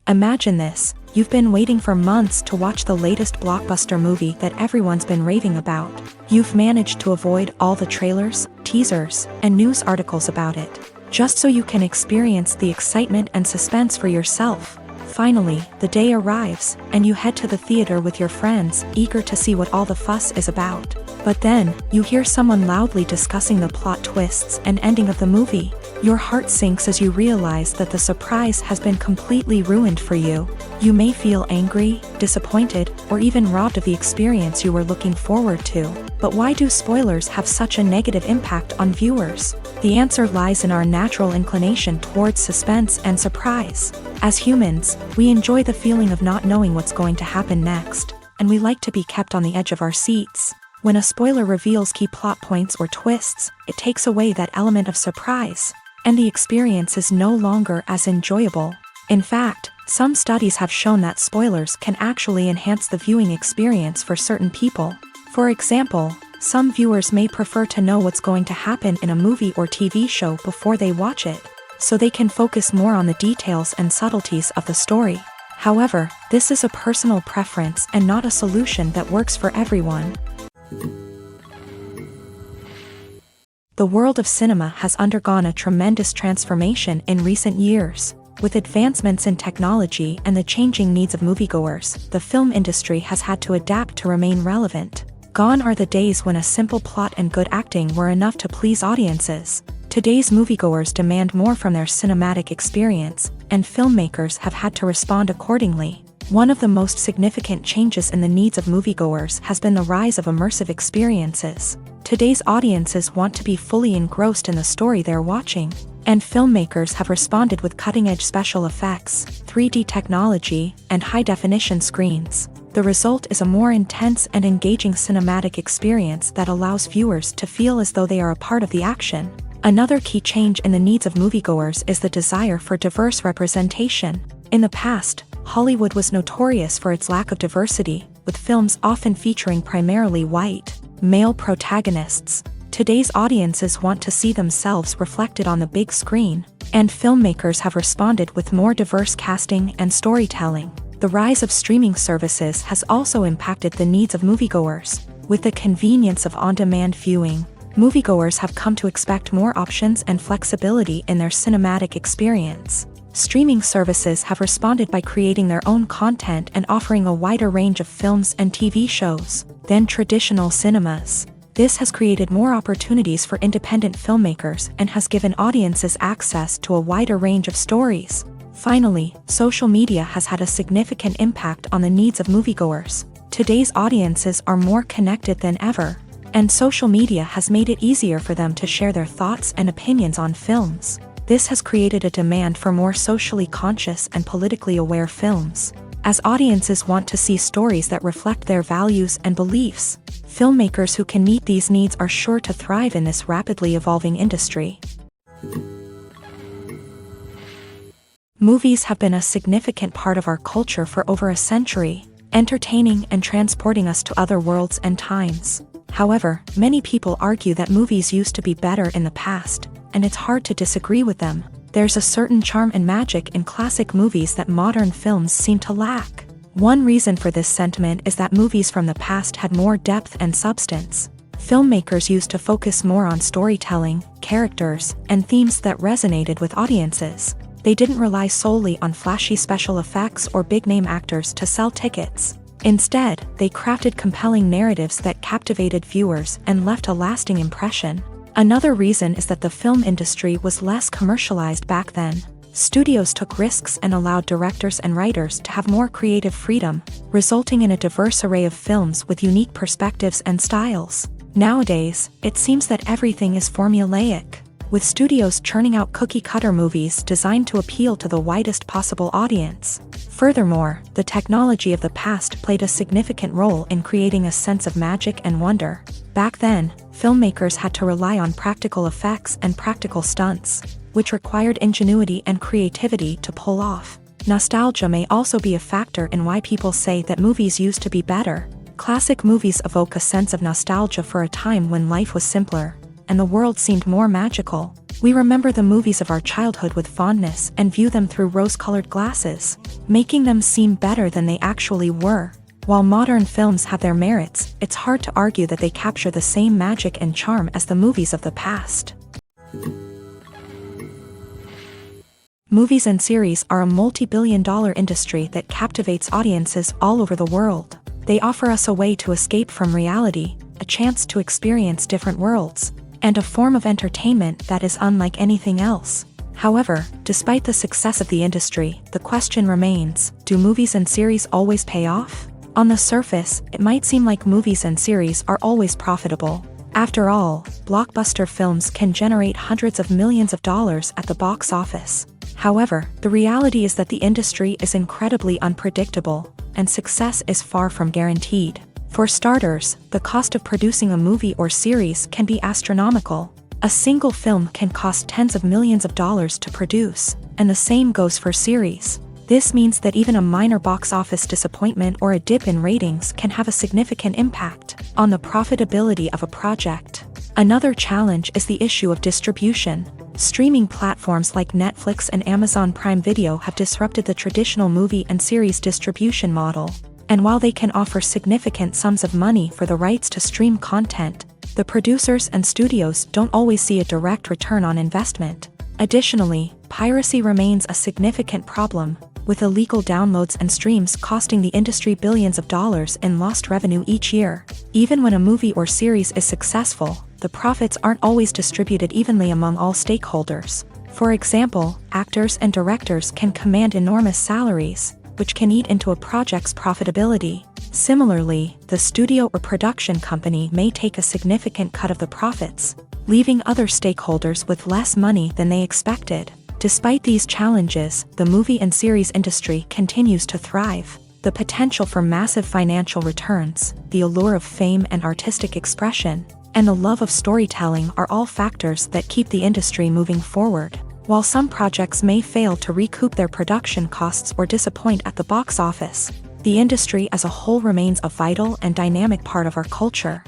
Imagine this: you've been waiting for months to watch the latest blockbuster movie that everyone's been raving about. You've managed to avoid all the trailers, teasers, and news articles about it, just so you can experience the excitement and suspense for yourself. Finally, the day arrives, and you head to the theater with your friends, eager to see what all the fuss is about. But then, you hear someone loudly discussing the plot twists and ending of the movie. Your heart sinks as you realize that the surprise has been completely ruined for you. You may feel angry, disappointed, or even robbed of the experience you were looking forward to. But why do spoilers have such a negative impact on viewers? The answer lies in our natural inclination towards suspense and surprise. As humans, we enjoy the feeling of not knowing what's going to happen next, and we like to be kept on the edge of our seats. When a spoiler reveals key plot points or twists, it takes away that element of surprise, and the experience is no longer as enjoyable. In fact, some studies have shown that spoilers can actually enhance the viewing experience for certain people. For example, some viewers may prefer to know what's going to happen in a movie or TV show before they watch it, so they can focus more on the details and subtleties of the story. However, this is a personal preference and not a solution that works for everyone. The world of cinema has undergone a tremendous transformation in recent years. With advancements in technology and the changing needs of moviegoers, the film industry has had to adapt to remain relevant. Gone are the days when a simple plot and good acting were enough to please audiences. Today's moviegoers demand more from their cinematic experience, and filmmakers have had to respond accordingly. One of the most significant changes in the needs of moviegoers has been the rise of immersive experiences. Today's audiences want to be fully engrossed in the story they're watching, and filmmakers have responded with cutting-edge special effects, 3D technology, and high-definition screens. The result is a more intense and engaging cinematic experience that allows viewers to feel as though they are a part of the action. Another key change in the needs of moviegoers is the desire for diverse representation. In the past, Hollywood was notorious for its lack of diversity, with films often featuring primarily white, male protagonists. Today's audiences want to see themselves reflected on the big screen, and filmmakers have responded with more diverse casting and storytelling. The rise of streaming services has also impacted the needs of moviegoers. With the convenience of on-demand viewing, moviegoers have come to expect more options and flexibility in their cinematic experience. Streaming services have responded by creating their own content and offering a wider range of films and TV shows than traditional cinemas. This has created more opportunities for independent filmmakers and has given audiences access to a wider range of stories. Finally, social media has had a significant impact on the needs of moviegoers. Today's audiences are more connected than ever, and social media has made it easier for them to share their thoughts and opinions on films. This has created a demand for more socially conscious and politically aware films. As audiences want to see stories that reflect their values and beliefs, filmmakers who can meet these needs are sure to thrive in this rapidly evolving industry. Movies have been a significant part of our culture for over a century, entertaining and transporting us to other worlds and times. However, many people argue that movies used to be better in the past, and it's hard to disagree with them. There's a certain charm and magic in classic movies that modern films seem to lack. One reason for this sentiment is that movies from the past had more depth and substance. Filmmakers used to focus more on storytelling, characters, and themes that resonated with audiences. They didn't rely solely on flashy special effects or big-name actors to sell tickets. Instead, they crafted compelling narratives that captivated viewers and left a lasting impression. Another reason is that the film industry was less commercialized back then. Studios took risks and allowed directors and writers to have more creative freedom, resulting in a diverse array of films with unique perspectives and styles. Nowadays, it seems that everything is formulaic, with studios churning out cookie-cutter movies designed to appeal to the widest possible audience. Furthermore, the technology of the past played a significant role in creating a sense of magic and wonder. Back then, filmmakers had to rely on practical effects and practical stunts, which required ingenuity and creativity to pull off. Nostalgia may also be a factor in why people say that movies used to be better. Classic movies evoke a sense of nostalgia for a time when life was simpler, and the world seemed more magical. We remember the movies of our childhood with fondness and view them through rose-colored glasses, making them seem better than they actually were. While modern films have their merits, it's hard to argue that they capture the same magic and charm as the movies of the past. Movies and series are a multi-billion-dollar industry that captivates audiences all over the world. They offer us a way to escape from reality, a chance to experience different worlds, and a form of entertainment that is unlike anything else. However, despite the success of the industry, the question remains, do movies and series always pay off? On the surface, it might seem like movies and series are always profitable. After all, blockbuster films can generate hundreds of millions of dollars at the box office. However, the reality is that the industry is incredibly unpredictable, and success is far from guaranteed. For starters, the cost of producing a movie or series can be astronomical. A single film can cost tens of millions of dollars to produce, and the same goes for series. This means that even a minor box office disappointment or a dip in ratings can have a significant impact on the profitability of a project. Another challenge is the issue of distribution. Streaming platforms like Netflix and Amazon Prime Video have disrupted the traditional movie and series distribution model. And while they can offer significant sums of money for the rights to stream content, the producers and studios don't always see a direct return on investment. Additionally, piracy remains a significant problem, with illegal downloads and streams costing the industry billions of dollars in lost revenue each year. Even when a movie or series is successful, the profits aren't always distributed evenly among all stakeholders. For example, actors and directors can command enormous salaries, which can eat into a project's profitability. Similarly, the studio or production company may take a significant cut of the profits, leaving other stakeholders with less money than they expected. Despite these challenges, the movie and series industry continues to thrive. The potential for massive financial returns, the allure of fame and artistic expression, and the love of storytelling are all factors that keep the industry moving forward. While some projects may fail to recoup their production costs or disappoint at the box office, the industry as a whole remains a vital and dynamic part of our culture.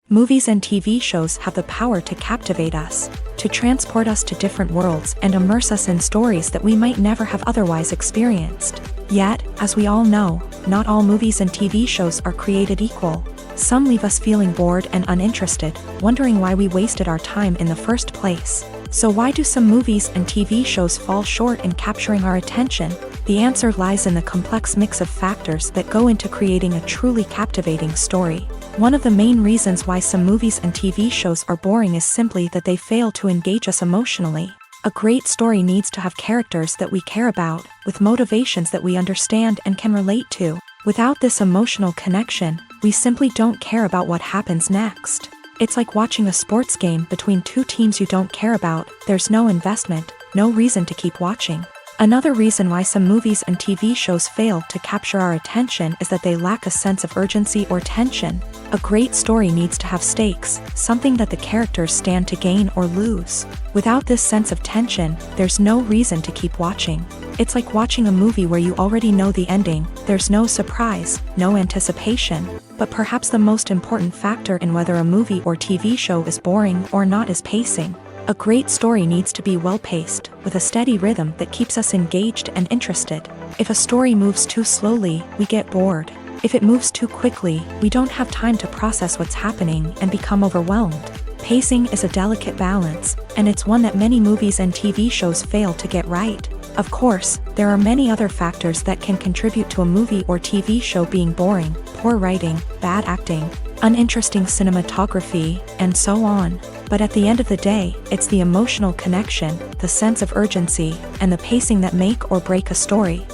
Movies and TV shows have the power to captivate us, to transport us to different worlds and immerse us in stories that we might never have otherwise experienced. Yet, as we all know, not all movies and TV shows are created equal. Some leave us feeling bored and uninterested, wondering why we wasted our time in the first place. So why do some movies and TV shows fall short in capturing our attention? The answer lies in the complex mix of factors that go into creating a truly captivating story. One of the main reasons why some movies and TV shows are boring is simply that they fail to engage us emotionally. A great story needs to have characters that we care about, with motivations that we understand and can relate to. Without this emotional connection, we simply don't care about what happens next. It's like watching a sports game between two teams you don't care about. There's no investment, no reason to keep watching. Another reason why some movies and TV shows fail to capture our attention is that they lack a sense of urgency or tension. A great story needs to have stakes, something that the characters stand to gain or lose. Without this sense of tension, there's no reason to keep watching. It's like watching a movie where you already know the ending, there's no surprise, no anticipation. But perhaps the most important factor in whether a movie or TV show is boring or not is pacing. A great story needs to be well-paced, with a steady rhythm that keeps us engaged and interested. If a story moves too slowly, we get bored. If it moves too quickly, we don't have time to process what's happening and become overwhelmed. Pacing is a delicate balance, and it's one that many movies and TV shows fail to get right. Of course, there are many other factors that can contribute to a movie or TV show being boring: poor writing, bad acting, uninteresting cinematography, and so on. But at the end of the day, it's the emotional connection, the sense of urgency, and the pacing that make or break a story.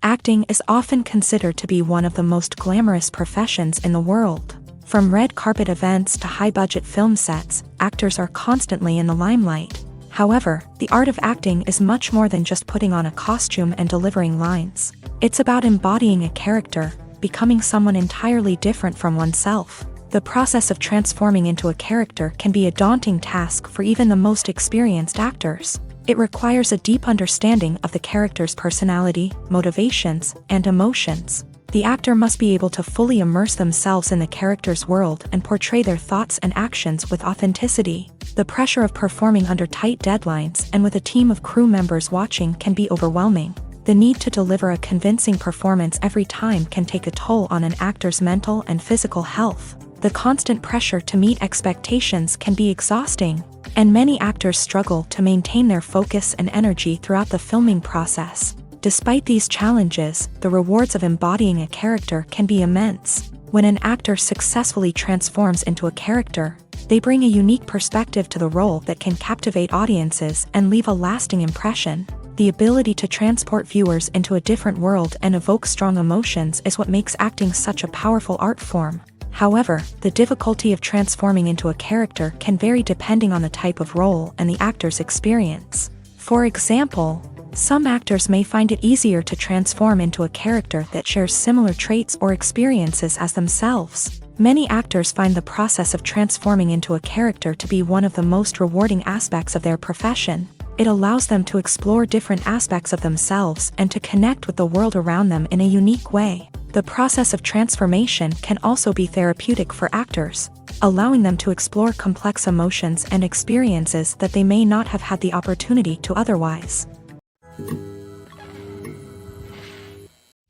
Acting is often considered to be one of the most glamorous professions in the world. From red carpet events to high-budget film sets, actors are constantly in the limelight. However, the art of acting is much more than just putting on a costume and delivering lines. It's about embodying a character, becoming someone entirely different from oneself. The process of transforming into a character can be a daunting task for even the most experienced actors. It requires a deep understanding of the character's personality, motivations, and emotions. The actor must be able to fully immerse themselves in the character's world and portray their thoughts and actions with authenticity. The pressure of performing under tight deadlines and with a team of crew members watching can be overwhelming. The need to deliver a convincing performance every time can take a toll on an actor's mental and physical health. The constant pressure to meet expectations can be exhausting, and many actors struggle to maintain their focus and energy throughout the filming process. Despite these challenges, the rewards of embodying a character can be immense. When an actor successfully transforms into a character, they bring a unique perspective to the role that can captivate audiences and leave a lasting impression. The ability to transport viewers into a different world and evoke strong emotions is what makes acting such a powerful art form. However, the difficulty of transforming into a character can vary depending on the type of role and the actor's experience. For example, some actors may find it easier to transform into a character that shares similar traits or experiences as themselves. Many actors find the process of transforming into a character to be one of the most rewarding aspects of their profession. It allows them to explore different aspects of themselves and to connect with the world around them in a unique way. The process of transformation can also be therapeutic for actors, allowing them to explore complex emotions and experiences that they may not have had the opportunity to otherwise.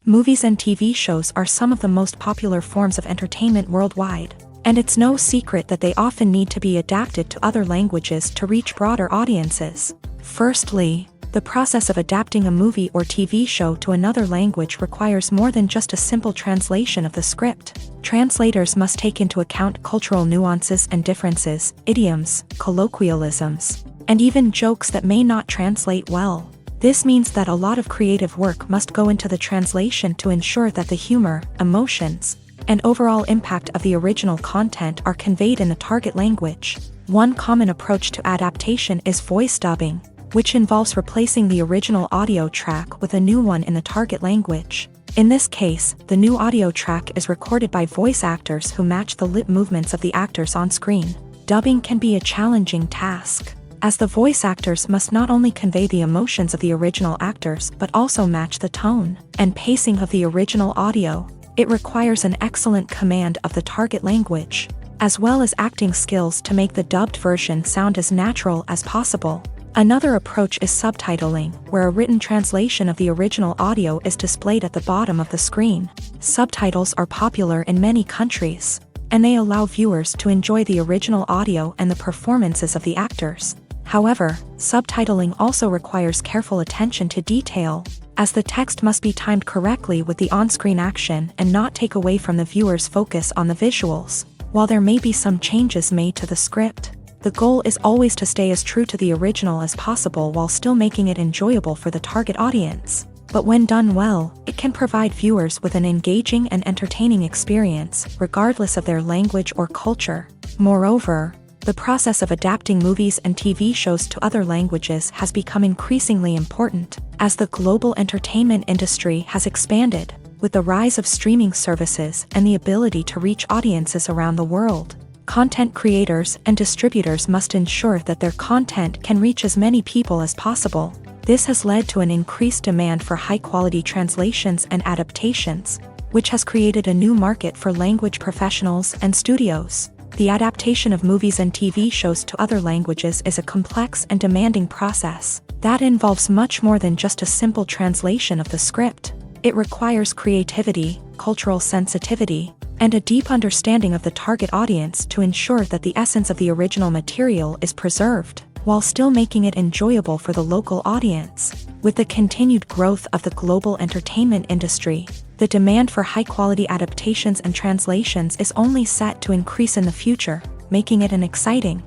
Movies and TV shows are some of the most popular forms of entertainment worldwide, and it's no secret that they often need to be adapted to other languages to reach broader audiences. Firstly, the process of adapting a movie or TV show to another language requires more than just a simple translation of the script. Translators must take into account cultural nuances and differences, idioms, colloquialisms, and even jokes that may not translate well. This means that a lot of creative work must go into the translation to ensure that the humor, emotions, and overall impact of the original content are conveyed in the target language. One common approach to adaptation is voice dubbing, which involves replacing the original audio track with a new one in the target language. In this case, the new audio track is recorded by voice actors who match the lip movements of the actors on screen. Dubbing can be a challenging task, as the voice actors must not only convey the emotions of the original actors but also match the tone and pacing of the original audio. It requires an excellent command of the target language, as well as acting skills to make the dubbed version sound as natural as possible. Another approach is subtitling, where a written translation of the original audio is displayed at the bottom of the screen. Subtitles are popular in many countries, and they allow viewers to enjoy the original audio and the performances of the actors. However, subtitling also requires careful attention to detail, as the text must be timed correctly with the on-screen action and not take away from the viewer's focus on the visuals. While there may be some changes made to the script, the goal is always to stay as true to the original as possible while still making it enjoyable for the target audience. But when done well, it can provide viewers with an engaging and entertaining experience, regardless of their language or culture. Moreover, The process of adapting movies and TV shows to other languages has become increasingly important as the global entertainment industry has expanded, with the rise of streaming services and the ability to reach audiences around the world. Content creators and distributors must ensure that their content can reach as many people as possible. This has led to an increased demand for high-quality translations and adaptations, which has created a new market for language professionals and studios. The adaptation of movies and TV shows to other languages is a complex and demanding process that involves much more than just a simple translation of the script. It requires creativity, cultural sensitivity, and a deep understanding of the target audience to ensure that the essence of the original material is preserved, while still making it enjoyable for the local audience. With the continued growth of the global entertainment industry, the demand for high-quality adaptations and translations is only set to increase in the future, making it an exciting.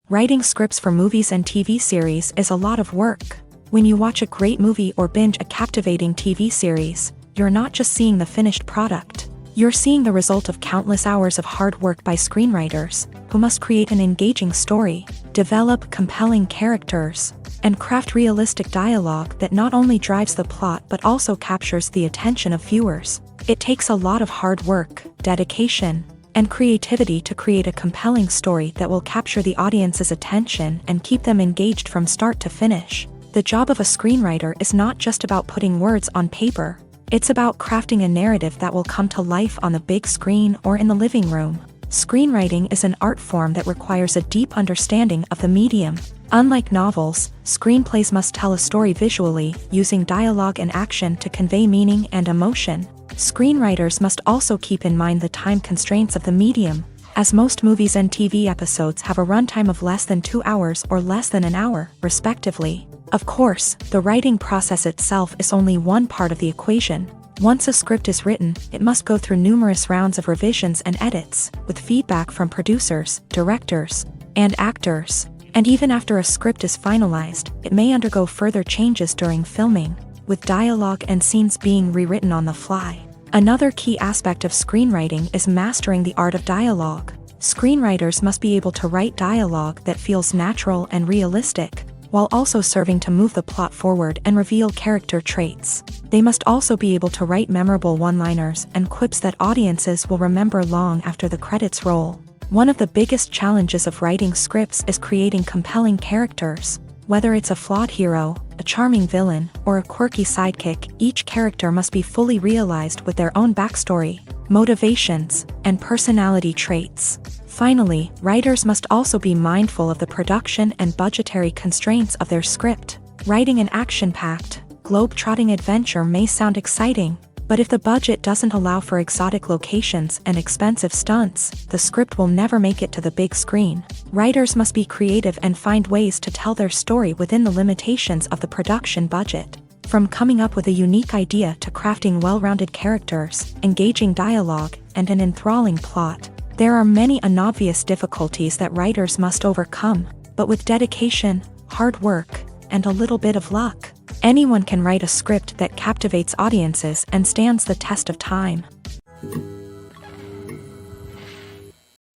Writing scripts for movies and TV series is a lot of work. When you watch a great movie or binge a captivating TV series, you're not just seeing the finished product. You're seeing the result of countless hours of hard work by screenwriters, who must create an engaging story, develop compelling characters, and craft realistic dialogue that not only drives the plot but also captures the attention of viewers. It takes a lot of hard work, dedication, and creativity to create a compelling story that will capture the audience's attention and keep them engaged from start to finish. The job of a screenwriter is not just about putting words on paper. It's about crafting a narrative that will come to life on the big screen or in the living room. Screenwriting is an art form that requires a deep understanding of the medium. Unlike novels, screenplays must tell a story visually, using dialogue and action to convey meaning and emotion. Screenwriters must also keep in mind the time constraints of the medium, as most movies and TV episodes have a runtime of less than 2 hours or less than an hour, respectively. Of course, the writing process itself is only one part of the equation. Once a script is written, it must go through numerous rounds of revisions and edits, with feedback from producers, directors, and actors. And even after a script is finalized, it may undergo further changes during filming, with dialogue and scenes being rewritten on the fly. Another key aspect of screenwriting is mastering the art of dialogue. Screenwriters must be able to write dialogue that feels natural and realistic, while also serving to move the plot forward and reveal character traits. They must also be able to write memorable one-liners and quips that audiences will remember long after the credits roll. One of the biggest challenges of writing scripts is creating compelling characters. Whether it's a flawed hero, a charming villain, or a quirky sidekick, each character must be fully realized with their own backstory, motivations, and personality traits. Finally, writers must also be mindful of the production and budgetary constraints of their script. Writing an action-packed, globe-trotting adventure may sound exciting, but if the budget doesn't allow for exotic locations and expensive stunts, the script will never make it to the big screen. Writers must be creative and find ways to tell their story within the limitations of the production budget. From coming up with a unique idea to crafting well-rounded characters, engaging dialogue, and an enthralling plot, there are many unobvious difficulties that writers must overcome, but with dedication, hard work, and a little bit of luck, anyone can write a script that captivates audiences and stands the test of time.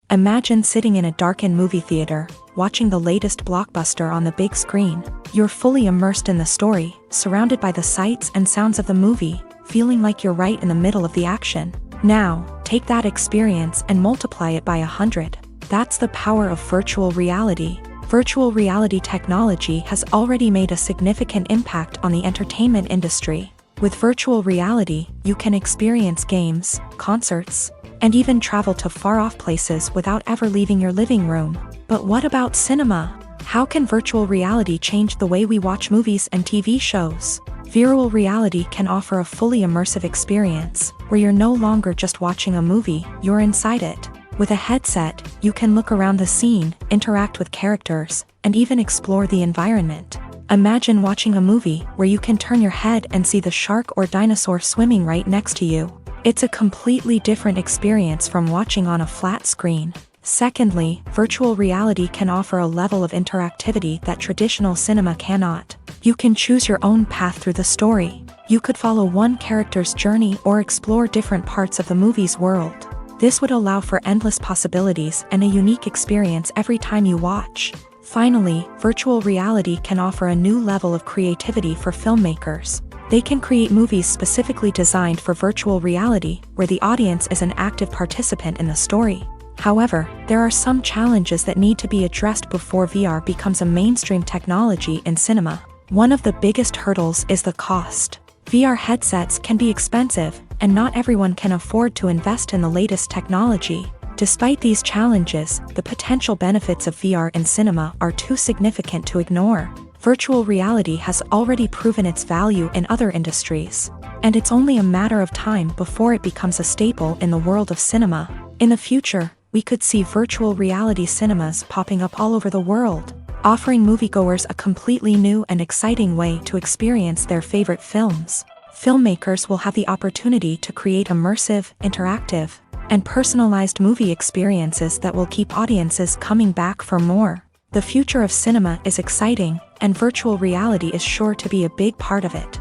Imagine sitting in a darkened movie theater, watching the latest blockbuster on the big screen. You're fully immersed in the story, surrounded by the sights and sounds of the movie, feeling like you're right in the middle of the action. Now, take that experience and multiply it by 100. That's the power of virtual reality. Virtual reality technology has already made a significant impact on the entertainment industry. With virtual reality, you can experience games, concerts, and even travel to far-off places without ever leaving your living room. But what about cinema? How can virtual reality change the way we watch movies and TV shows? Virtual reality can offer a fully immersive experience, where you're no longer just watching a movie, you're inside it. With a headset, you can look around the scene, interact with characters, and even explore the environment. Imagine watching a movie where you can turn your head and see the shark or dinosaur swimming right next to you. It's a completely different experience from watching on a flat screen. Secondly, virtual reality can offer a level of interactivity that traditional cinema cannot. You can choose your own path through the story. You could follow one character's journey or explore different parts of the movie's world. This would allow for endless possibilities and a unique experience every time you watch. Finally, virtual reality can offer a new level of creativity for filmmakers. They can create movies specifically designed for virtual reality, where the audience is an active participant in the story. However, there are some challenges that need to be addressed before VR becomes a mainstream technology in cinema. One of the biggest hurdles is the cost. VR headsets can be expensive, and not everyone can afford to invest in the latest technology. Despite these challenges, the potential benefits of VR in cinema are too significant to ignore. Virtual reality has already proven its value in other industries, and it's only a matter of time before it becomes a staple in the world of cinema. In the future, we could see virtual reality cinemas popping up all over the world, offering moviegoers a completely new and exciting way to experience their favorite films. Filmmakers will have the opportunity to create immersive, interactive, and personalized movie experiences that will keep audiences coming back for more. The future of cinema is exciting, and virtual reality is sure to be a big part of it.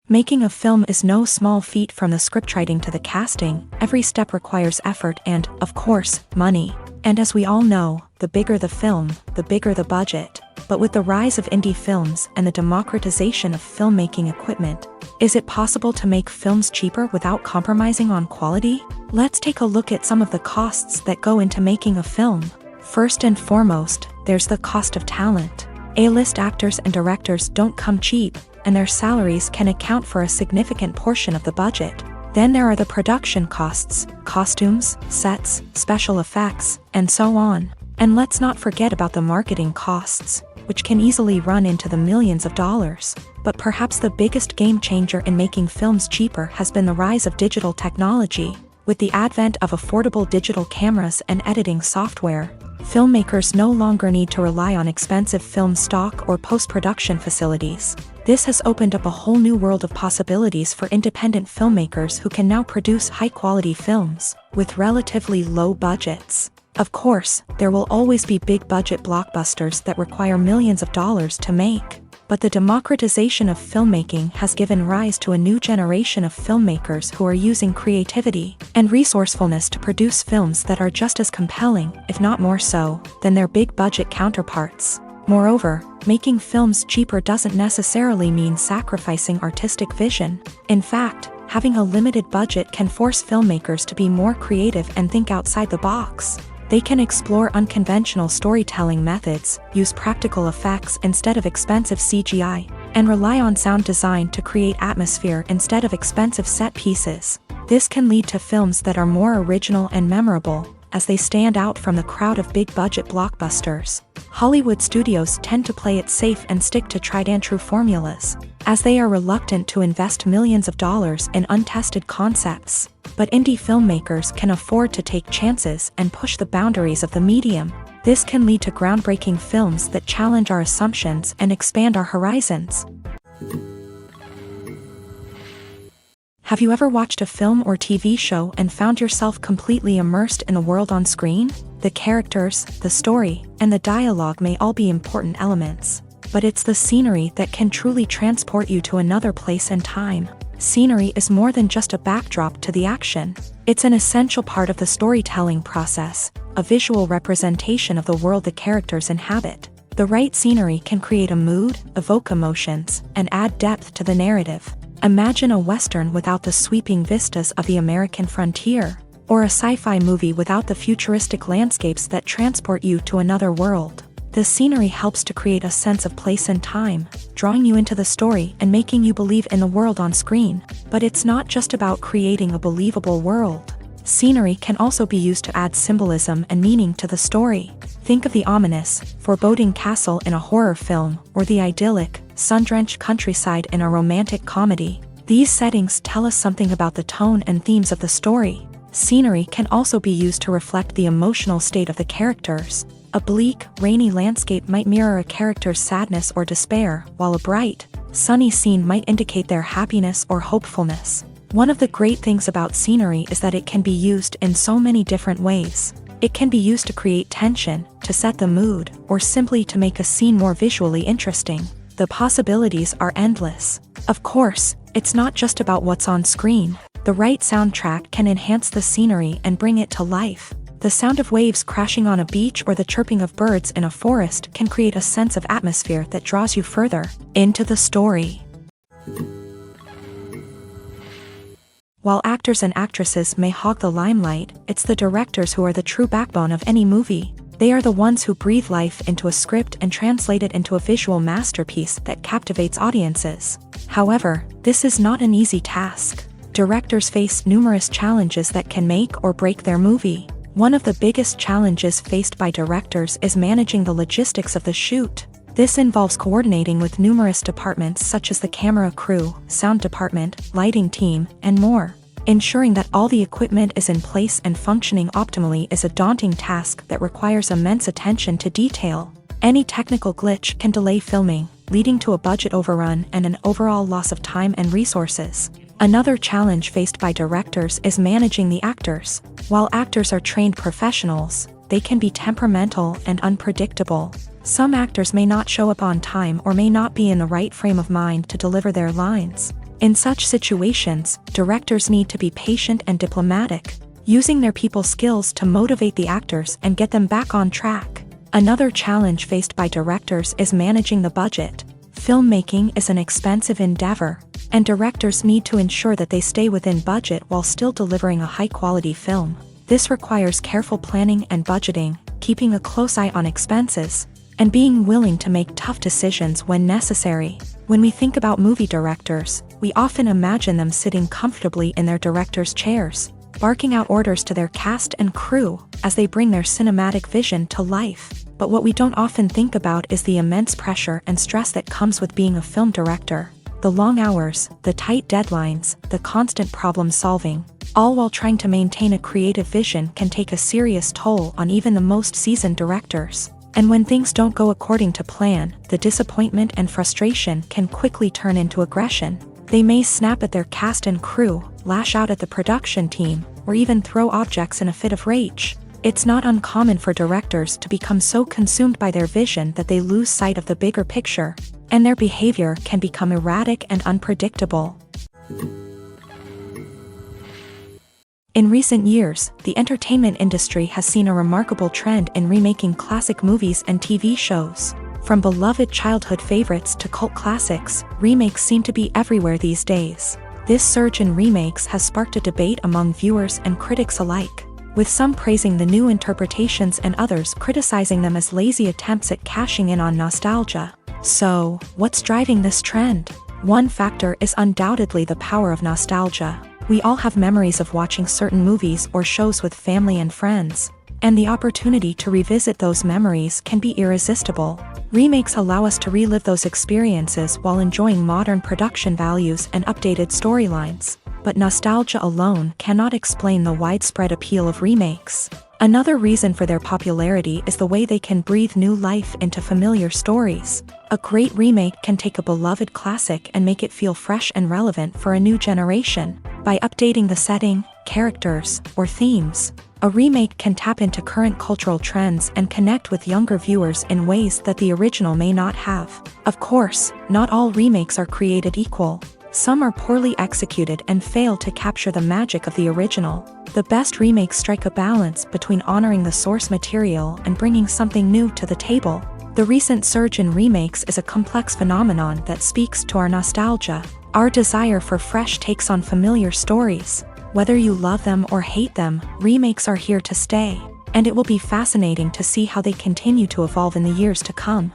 Making a film is no small feat. From the scriptwriting to the casting, every step requires effort and, of course, money. And as we all know, the bigger the film, the bigger the budget. But with the rise of indie films and the democratization of filmmaking equipment, is it possible to make films cheaper without compromising on quality? Let's take a look at some of the costs that go into making a film. First and foremost, there's the cost of talent. A-list actors and directors don't come cheap, and their salaries can account for a significant portion of the budget. Then there are the production costs, costumes, sets, special effects, and so on. And let's not forget about the marketing costs, which can easily run into the millions of dollars. But perhaps the biggest game changer in making films cheaper has been the rise of digital technology. With the advent of affordable digital cameras and editing software, filmmakers no longer need to rely on expensive film stock or post-production facilities. This has opened up a whole new world of possibilities for independent filmmakers who can now produce high-quality films with relatively low budgets. Of course, there will always be big-budget blockbusters that require millions of dollars to make. But the democratization of filmmaking has given rise to a new generation of filmmakers who are using creativity and resourcefulness to produce films that are just as compelling, if not more so, than their big-budget counterparts. Moreover, making films cheaper doesn't necessarily mean sacrificing artistic vision. In fact, having a limited budget can force filmmakers to be more creative and think outside the box. They can explore unconventional storytelling methods, use practical effects instead of expensive CGI, and rely on sound design to create atmosphere instead of expensive set pieces. This can lead to films that are more original and memorable, as they stand out from the crowd of big-budget blockbusters. Hollywood studios tend to play it safe and stick to tried-and-true formulas, as they are reluctant to invest millions of dollars in untested concepts. But indie filmmakers can afford to take chances and push the boundaries of the medium. This can lead to groundbreaking films that challenge our assumptions and expand our horizons. Have you ever watched a film or TV show and found yourself completely immersed in the world on screen? The characters, the story, and the dialogue may all be important elements, but it's the scenery that can truly transport you to another place and time. Scenery is more than just a backdrop to the action. It's an essential part of the storytelling process, a visual representation of the world the characters inhabit. The right scenery can create a mood, evoke emotions, and add depth to the narrative. Imagine a Western without the sweeping vistas of the American frontier, or a sci-fi movie without the futuristic landscapes that transport you to another world. The scenery helps to create a sense of place and time, drawing you into the story and making you believe in the world on screen. But it's not just about creating a believable world. Scenery can also be used to add symbolism and meaning to the story. Think of the ominous, foreboding castle in a horror film, or the idyllic, sun-drenched countryside in a romantic comedy. These settings tell us something about the tone and themes of the story. Scenery can also be used to reflect the emotional state of the characters. A bleak, rainy landscape might mirror a character's sadness or despair, while a bright, sunny scene might indicate their happiness or hopefulness. One of the great things about scenery is that it can be used in so many different ways. It can be used to create tension, to set the mood, or simply to make a scene more visually interesting. The possibilities are endless. Of course, it's not just about what's on screen. The right soundtrack can enhance the scenery and bring it to life. The sound of waves crashing on a beach or the chirping of birds in a forest can create a sense of atmosphere that draws you further into the story. While actors and actresses may hog the limelight, it's the directors who are the true backbone of any movie. They are the ones who breathe life into a script and translate it into a visual masterpiece that captivates audiences. However, this is not an easy task. Directors face numerous challenges that can make or break their movie. One of the biggest challenges faced by directors is managing the logistics of the shoot. This involves coordinating with numerous departments such as the camera crew, sound department, lighting team, and more. Ensuring that all the equipment is in place and functioning optimally is a daunting task that requires immense attention to detail. Any technical glitch can delay filming, leading to a budget overrun and an overall loss of time and resources. Another challenge faced by directors is managing the actors. While actors are trained professionals, they can be temperamental and unpredictable. Some actors may not show up on time or may not be in the right frame of mind to deliver their lines. In such situations, directors need to be patient and diplomatic, using their people skills to motivate the actors and get them back on track. Another challenge faced by directors is managing the budget. Filmmaking is an expensive endeavor, and directors need to ensure that they stay within budget while still delivering a high-quality film. This requires careful planning and budgeting, keeping a close eye on expenses, and being willing to make tough decisions when necessary. When we think about movie directors, we often imagine them sitting comfortably in their director's chairs, barking out orders to their cast and crew as they bring their cinematic vision to life. But what we don't often think about is the immense pressure and stress that comes with being a film director. The long hours, the tight deadlines, the constant problem solving, all while trying to maintain a creative vision can take a serious toll on even the most seasoned directors. And when things don't go according to plan, the disappointment and frustration can quickly turn into aggression. They may snap at their cast and crew, lash out at the production team, or even throw objects in a fit of rage. It's not uncommon for directors to become so consumed by their vision that they lose sight of the bigger picture, and their behavior can become erratic and unpredictable. In recent years, the entertainment industry has seen a remarkable trend in remaking classic movies and TV shows. From beloved childhood favorites to cult classics, remakes seem to be everywhere these days. This surge in remakes has sparked a debate among viewers and critics alike, with some praising the new interpretations and others criticizing them as lazy attempts at cashing in on nostalgia. So, what's driving this trend? One factor is undoubtedly the power of nostalgia. We all have memories of watching certain movies or shows with family and friends, and the opportunity to revisit those memories can be irresistible. Remakes allow us to relive those experiences while enjoying modern production values and updated storylines. But nostalgia alone cannot explain the widespread appeal of remakes. Another reason for their popularity is the way they can breathe new life into familiar stories. A great remake can take a beloved classic and make it feel fresh and relevant for a new generation. By updating the setting, characters, or themes, a remake can tap into current cultural trends and connect with younger viewers in ways that the original may not have. Of course, not all remakes are created equal. Some are poorly executed and fail to capture the magic of the original. The best remakes strike a balance between honoring the source material and bringing something new to the table. The recent surge in remakes is a complex phenomenon that speaks to our nostalgia, our desire for fresh takes on familiar stories. Whether you love them or hate them, remakes are here to stay, and it will be fascinating to see how they continue to evolve in the years to come.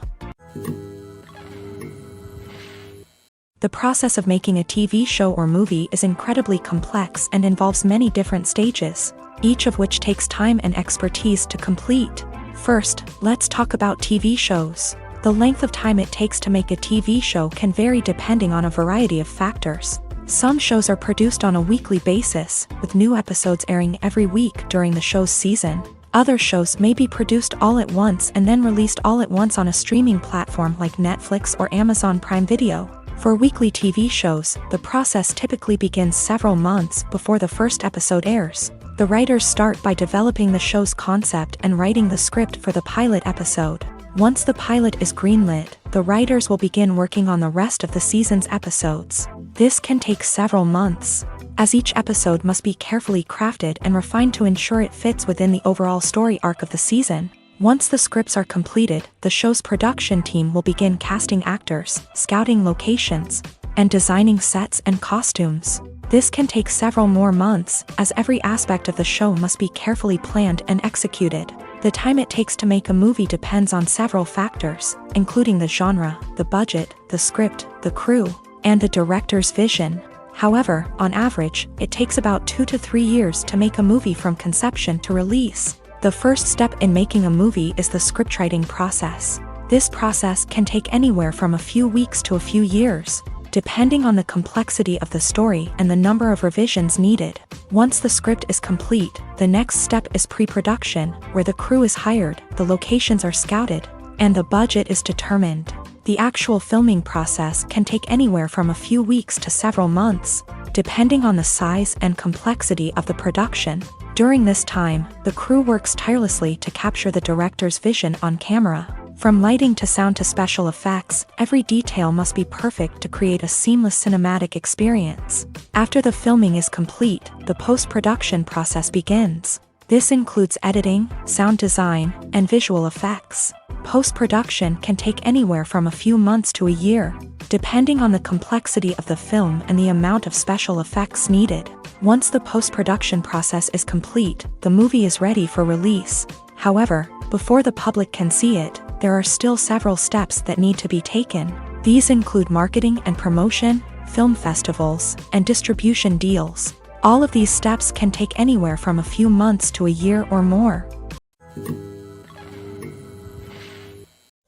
The process of making a TV show or movie is incredibly complex and involves many different stages, each of which takes time and expertise to complete. First, let's talk about TV shows. The length of time it takes to make a TV show can vary depending on a variety of factors. Some shows are produced on a weekly basis, with new episodes airing every week during the show's season. Other shows may be produced all at once and then released all at once on a streaming platform like Netflix or Amazon Prime Video. For weekly TV shows, the process typically begins several months before the first episode airs. The writers start by developing the show's concept and writing the script for the pilot episode. Once the pilot is greenlit, the writers will begin working on the rest of the season's episodes. This can take several months, as each episode must be carefully crafted and refined to ensure it fits within the overall story arc of the season. Once the scripts are completed, the show's production team will begin casting actors, scouting locations, and designing sets and costumes. This can take several more months, as every aspect of the show must be carefully planned and executed. The time it takes to make a movie depends on several factors, including the genre, the budget, the script, the crew, and the director's vision. However, on average, it takes about 2 to 3 years to make a movie from conception to release. The first step in making a movie is the scriptwriting process. This process can take anywhere from a few weeks to a few years, depending on the complexity of the story and the number of revisions needed. Once the script is complete, the next step is pre-production, where the crew is hired, the locations are scouted, and the budget is determined. The actual filming process can take anywhere from a few weeks to several months, depending on the size and complexity of the production. During this time, the crew works tirelessly to capture the director's vision on camera. From lighting to sound to special effects, every detail must be perfect to create a seamless cinematic experience. After the filming is complete, the post-production process begins. This includes editing, sound design, and visual effects. Post-production can take anywhere from a few months to a year, depending on the complexity of the film and the amount of special effects needed. Once the post-production process is complete, the movie is ready for release. However, before the public can see it, there are still several steps that need to be taken. These include marketing and promotion, film festivals, and distribution deals. All of these steps can take anywhere from a few months to a year or more.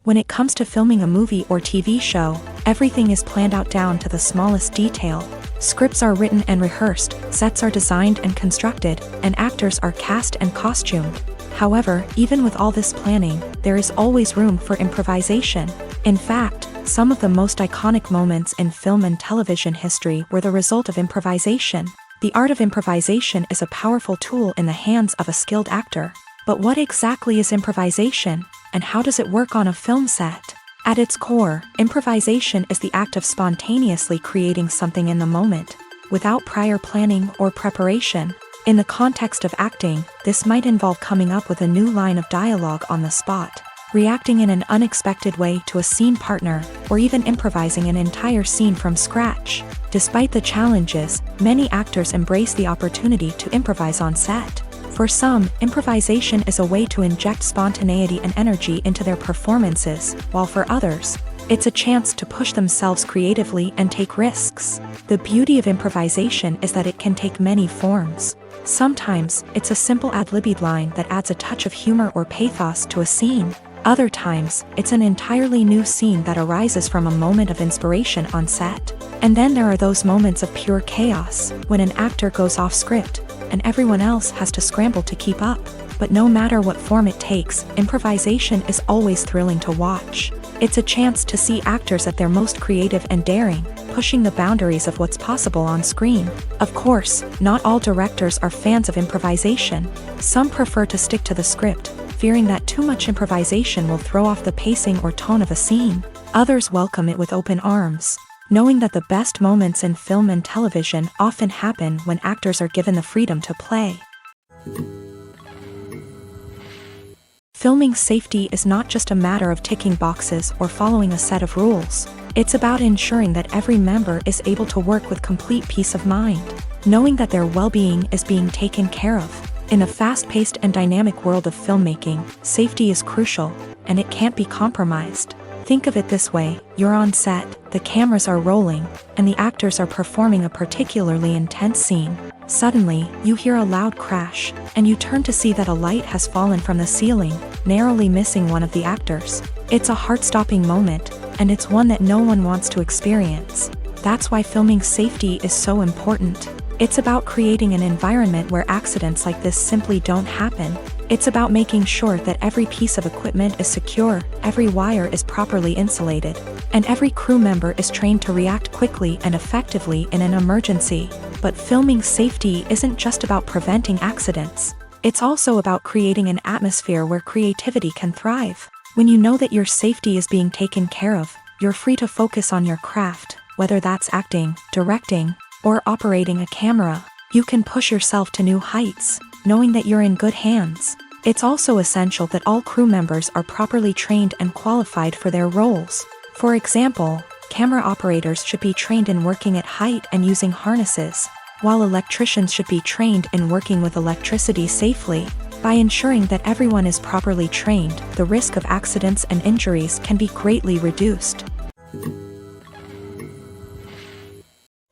When it comes to filming a movie or TV show, everything is planned out down to the smallest detail. Scripts are written and rehearsed, sets are designed and constructed, and actors are cast and costumed. However, even with all this planning, there is always room for improvisation. In fact, some of the most iconic moments in film and television history were the result of improvisation. The art of improvisation is a powerful tool in the hands of a skilled actor. But what exactly is improvisation, and how does it work on a film set? At its core, improvisation is the act of spontaneously creating something in the moment, without prior planning or preparation. In the context of acting, this might involve coming up with a new line of dialogue on the spot, reacting in an unexpected way to a scene partner, or even improvising an entire scene from scratch. Despite the challenges, many actors embrace the opportunity to improvise on set. For some, improvisation is a way to inject spontaneity and energy into their performances, while for others, it's a chance to push themselves creatively and take risks. The beauty of improvisation is that it can take many forms. Sometimes, it's a simple ad-libbed line that adds a touch of humor or pathos to a scene. Other times, it's an entirely new scene that arises from a moment of inspiration on set. And then there are those moments of pure chaos, when an actor goes off script, and everyone else has to scramble to keep up. But no matter what form it takes, improvisation is always thrilling to watch. It's a chance to see actors at their most creative and daring, pushing the boundaries of what's possible on screen. Of course, not all directors are fans of improvisation. Some prefer to stick to the script, fearing that too much improvisation will throw off the pacing or tone of a scene. Others welcome it with open arms, knowing that the best moments in film and television often happen when actors are given the freedom to play. Filming safety is not just a matter of ticking boxes or following a set of rules. It's about ensuring that every member is able to work with complete peace of mind, knowing that their well-being is being taken care of. In a fast-paced and dynamic world of filmmaking, safety is crucial, and it can't be compromised. Think of it this way: you're on set, the cameras are rolling, and the actors are performing a particularly intense scene. Suddenly, you hear a loud crash, and you turn to see that a light has fallen from the ceiling, narrowly missing one of the actors. It's a heart-stopping moment, and it's one that no one wants to experience. That's why filming safety is so important. It's about creating an environment where accidents like this simply don't happen. It's about making sure that every piece of equipment is secure, every wire is properly insulated, and every crew member is trained to react quickly and effectively in an emergency. But filming safety isn't just about preventing accidents. It's also about creating an atmosphere where creativity can thrive. When you know that your safety is being taken care of, you're free to focus on your craft, whether that's acting, directing, or operating a camera. You can push yourself to new heights, knowing that you're in good hands. It's also essential that all crew members are properly trained and qualified for their roles. For example, camera operators should be trained in working at height and using harnesses, while electricians should be trained in working with electricity safely. By ensuring that everyone is properly trained, the risk of accidents and injuries can be greatly reduced.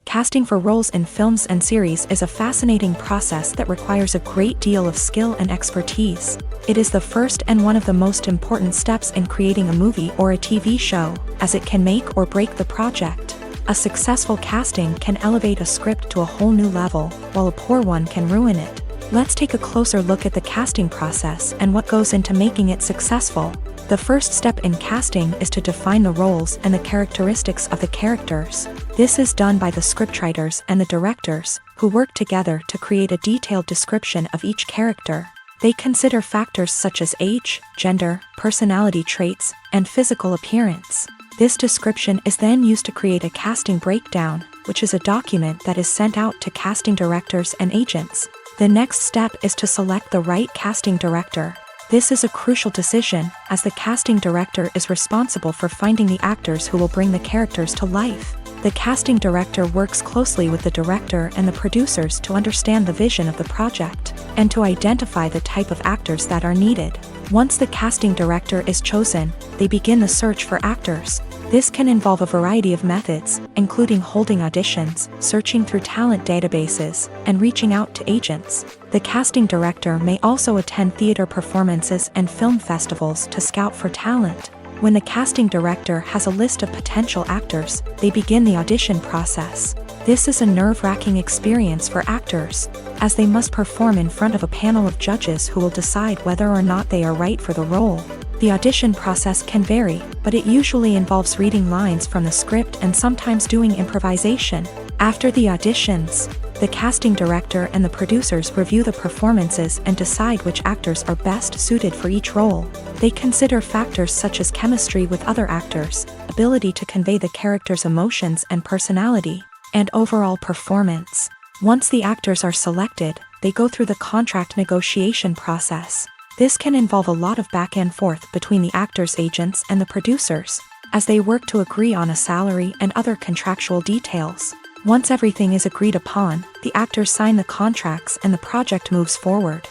Casting for roles in films and series is a fascinating process that requires a great deal of skill and expertise. It is the first and one of the most important steps in creating a movie or a TV show, as it can make or break the project. A successful casting can elevate a script to a whole new level, while a poor one can ruin it. Let's take a closer look at the casting process and what goes into making it successful. The first step in casting is to define the roles and the characteristics of the characters. This is done by the scriptwriters and the directors, who work together to create a detailed description of each character. They consider factors such as age, gender, personality traits, and physical appearance. This description is then used to create a casting breakdown, which is a document that is sent out to casting directors and agents. The next step is to select the right casting director. This is a crucial decision, as the casting director is responsible for finding the actors who will bring the characters to life. The casting director works closely with the director and the producers to understand the vision of the project, and to identify the type of actors that are needed. Once the casting director is chosen, they begin the search for actors. This can involve a variety of methods, including holding auditions, searching through talent databases, and reaching out to agents. The casting director may also attend theater performances and film festivals to scout for talent. When the casting director has a list of potential actors, they begin the audition process. This is a nerve-wracking experience for actors, as they must perform in front of a panel of judges who will decide whether or not they are right for the role. The audition process can vary, but it usually involves reading lines from the script and sometimes doing improvisation. After the auditions, the casting director and the producers review the performances and decide which actors are best suited for each role. They consider factors such as chemistry with other actors, ability to convey the character's emotions and personality, and overall performance. Once the actors are selected, they go through the contract negotiation process. This can involve a lot of back and forth between the actors' agents and the producers, as they work to agree on a salary and other contractual details. Once everything is agreed upon, the actors sign the contracts and the project moves forward.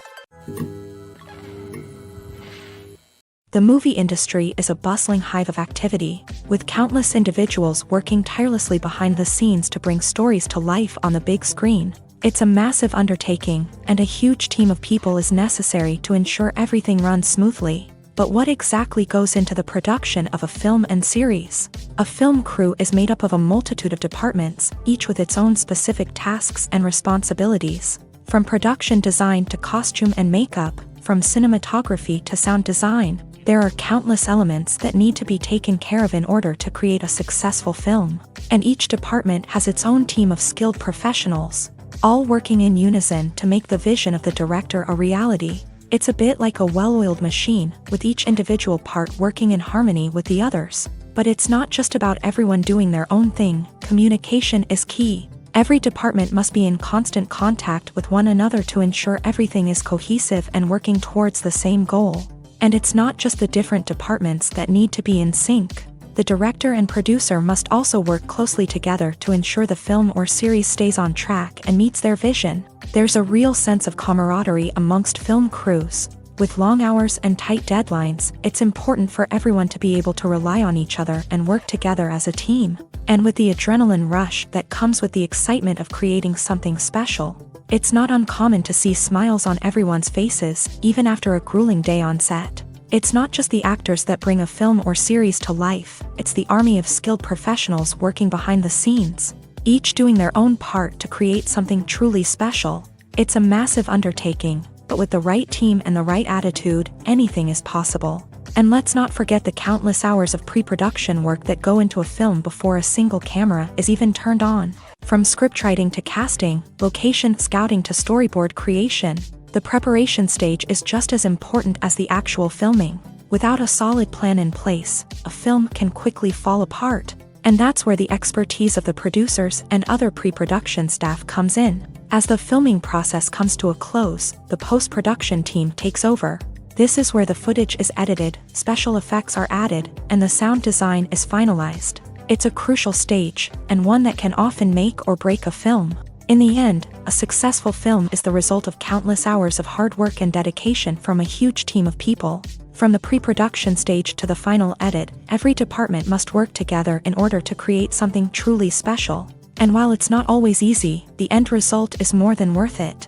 The movie industry is a bustling hive of activity, with countless individuals working tirelessly behind the scenes to bring stories to life on the big screen. It's a massive undertaking, and a huge team of people is necessary to ensure everything runs smoothly. But what exactly goes into the production of a film and series? A film crew is made up of a multitude of departments, each with its own specific tasks and responsibilities. From production design to costume and makeup, from cinematography to sound design, there are countless elements that need to be taken care of in order to create a successful film. And each department has its own team of skilled professionals, all working in unison to make the vision of the director a reality. It's a bit like a well-oiled machine, with each individual part working in harmony with the others. But it's not just about everyone doing their own thing. Communication is key. Every department must be in constant contact with one another to ensure everything is cohesive and working towards the same goal. And it's not just the different departments that need to be in sync. The director and producer must also work closely together to ensure the film or series stays on track and meets their vision. There's a real sense of camaraderie amongst film crews. With long hours and tight deadlines, it's important for everyone to be able to rely on each other and work together as a team. And with the adrenaline rush that comes with the excitement of creating something special, it's not uncommon to see smiles on everyone's faces, even after a grueling day on set. It's not just the actors that bring a film or series to life, it's the army of skilled professionals working behind the scenes, each doing their own part to create something truly special. It's a massive undertaking, but with the right team and the right attitude, anything is possible. And let's not forget the countless hours of pre-production work that go into a film before a single camera is even turned on. From scriptwriting to casting, location scouting to storyboard creation, the preparation stage is just as important as the actual filming. Without a solid plan in place, a film can quickly fall apart. And that's where the expertise of the producers and other pre-production staff comes in. As the filming process comes to a close, the post-production team takes over. This is where the footage is edited, special effects are added, and the sound design is finalized. It's a crucial stage, and one that can often make or break a film. In the end, a successful film is the result of countless hours of hard work and dedication from a huge team of people. From the pre-production stage to the final edit, every department must work together in order to create something truly special. And while it's not always easy, the end result is more than worth it.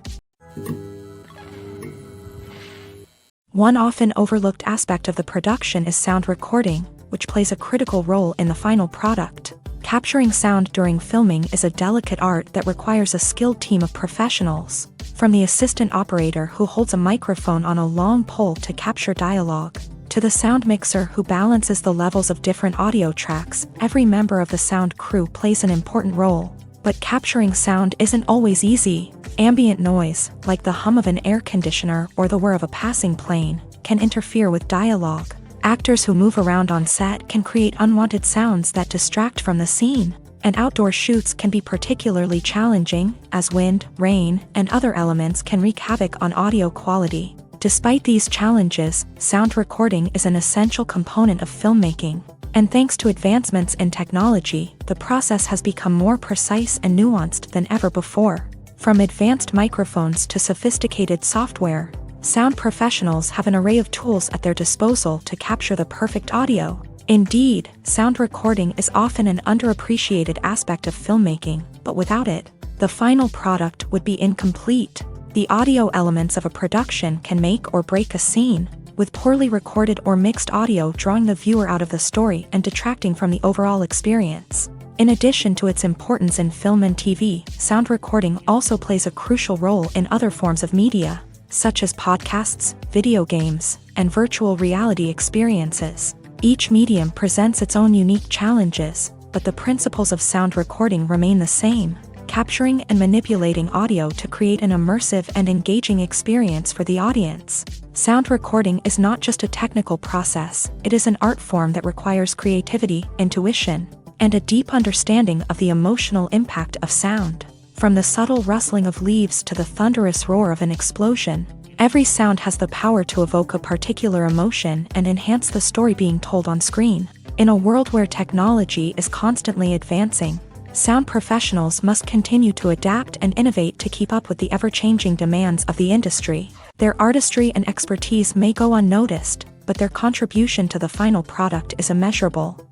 One often overlooked aspect of the production is sound recording, which plays a critical role in the final product. Capturing sound during filming is a delicate art that requires a skilled team of professionals. From the assistant operator who holds a microphone on a long pole to capture dialogue, to the sound mixer who balances the levels of different audio tracks, every member of the sound crew plays an important role. But capturing sound isn't always easy. Ambient noise, like the hum of an air conditioner or the whir of a passing plane, can interfere with dialogue. Actors who move around on set can create unwanted sounds that distract from the scene. And outdoor shoots can be particularly challenging, as wind, rain, and other elements can wreak havoc on audio quality. Despite these challenges, sound recording is an essential component of filmmaking. And thanks to advancements in technology, the process has become more precise and nuanced than ever before. From advanced microphones to sophisticated software, sound professionals have an array of tools at their disposal to capture the perfect audio. Indeed, sound recording is often an underappreciated aspect of filmmaking, but without it, the final product would be incomplete. The audio elements of a production can make or break a scene, with poorly recorded or mixed audio drawing the viewer out of the story and detracting from the overall experience. In addition to its importance in film and TV, sound recording also plays a crucial role in other forms of media, such as podcasts, video games, and virtual reality experiences. Each medium presents its own unique challenges, but the principles of sound recording remain the same, capturing and manipulating audio to create an immersive and engaging experience for the audience. Sound recording is not just a technical process, it is an art form that requires creativity, intuition, and a deep understanding of the emotional impact of sound. From the subtle rustling of leaves to the thunderous roar of an explosion, every sound has the power to evoke a particular emotion and enhance the story being told on screen. In a world where technology is constantly advancing, sound professionals must continue to adapt and innovate to keep up with the ever-changing demands of the industry. Their artistry and expertise may go unnoticed, but their contribution to the final product is immeasurable.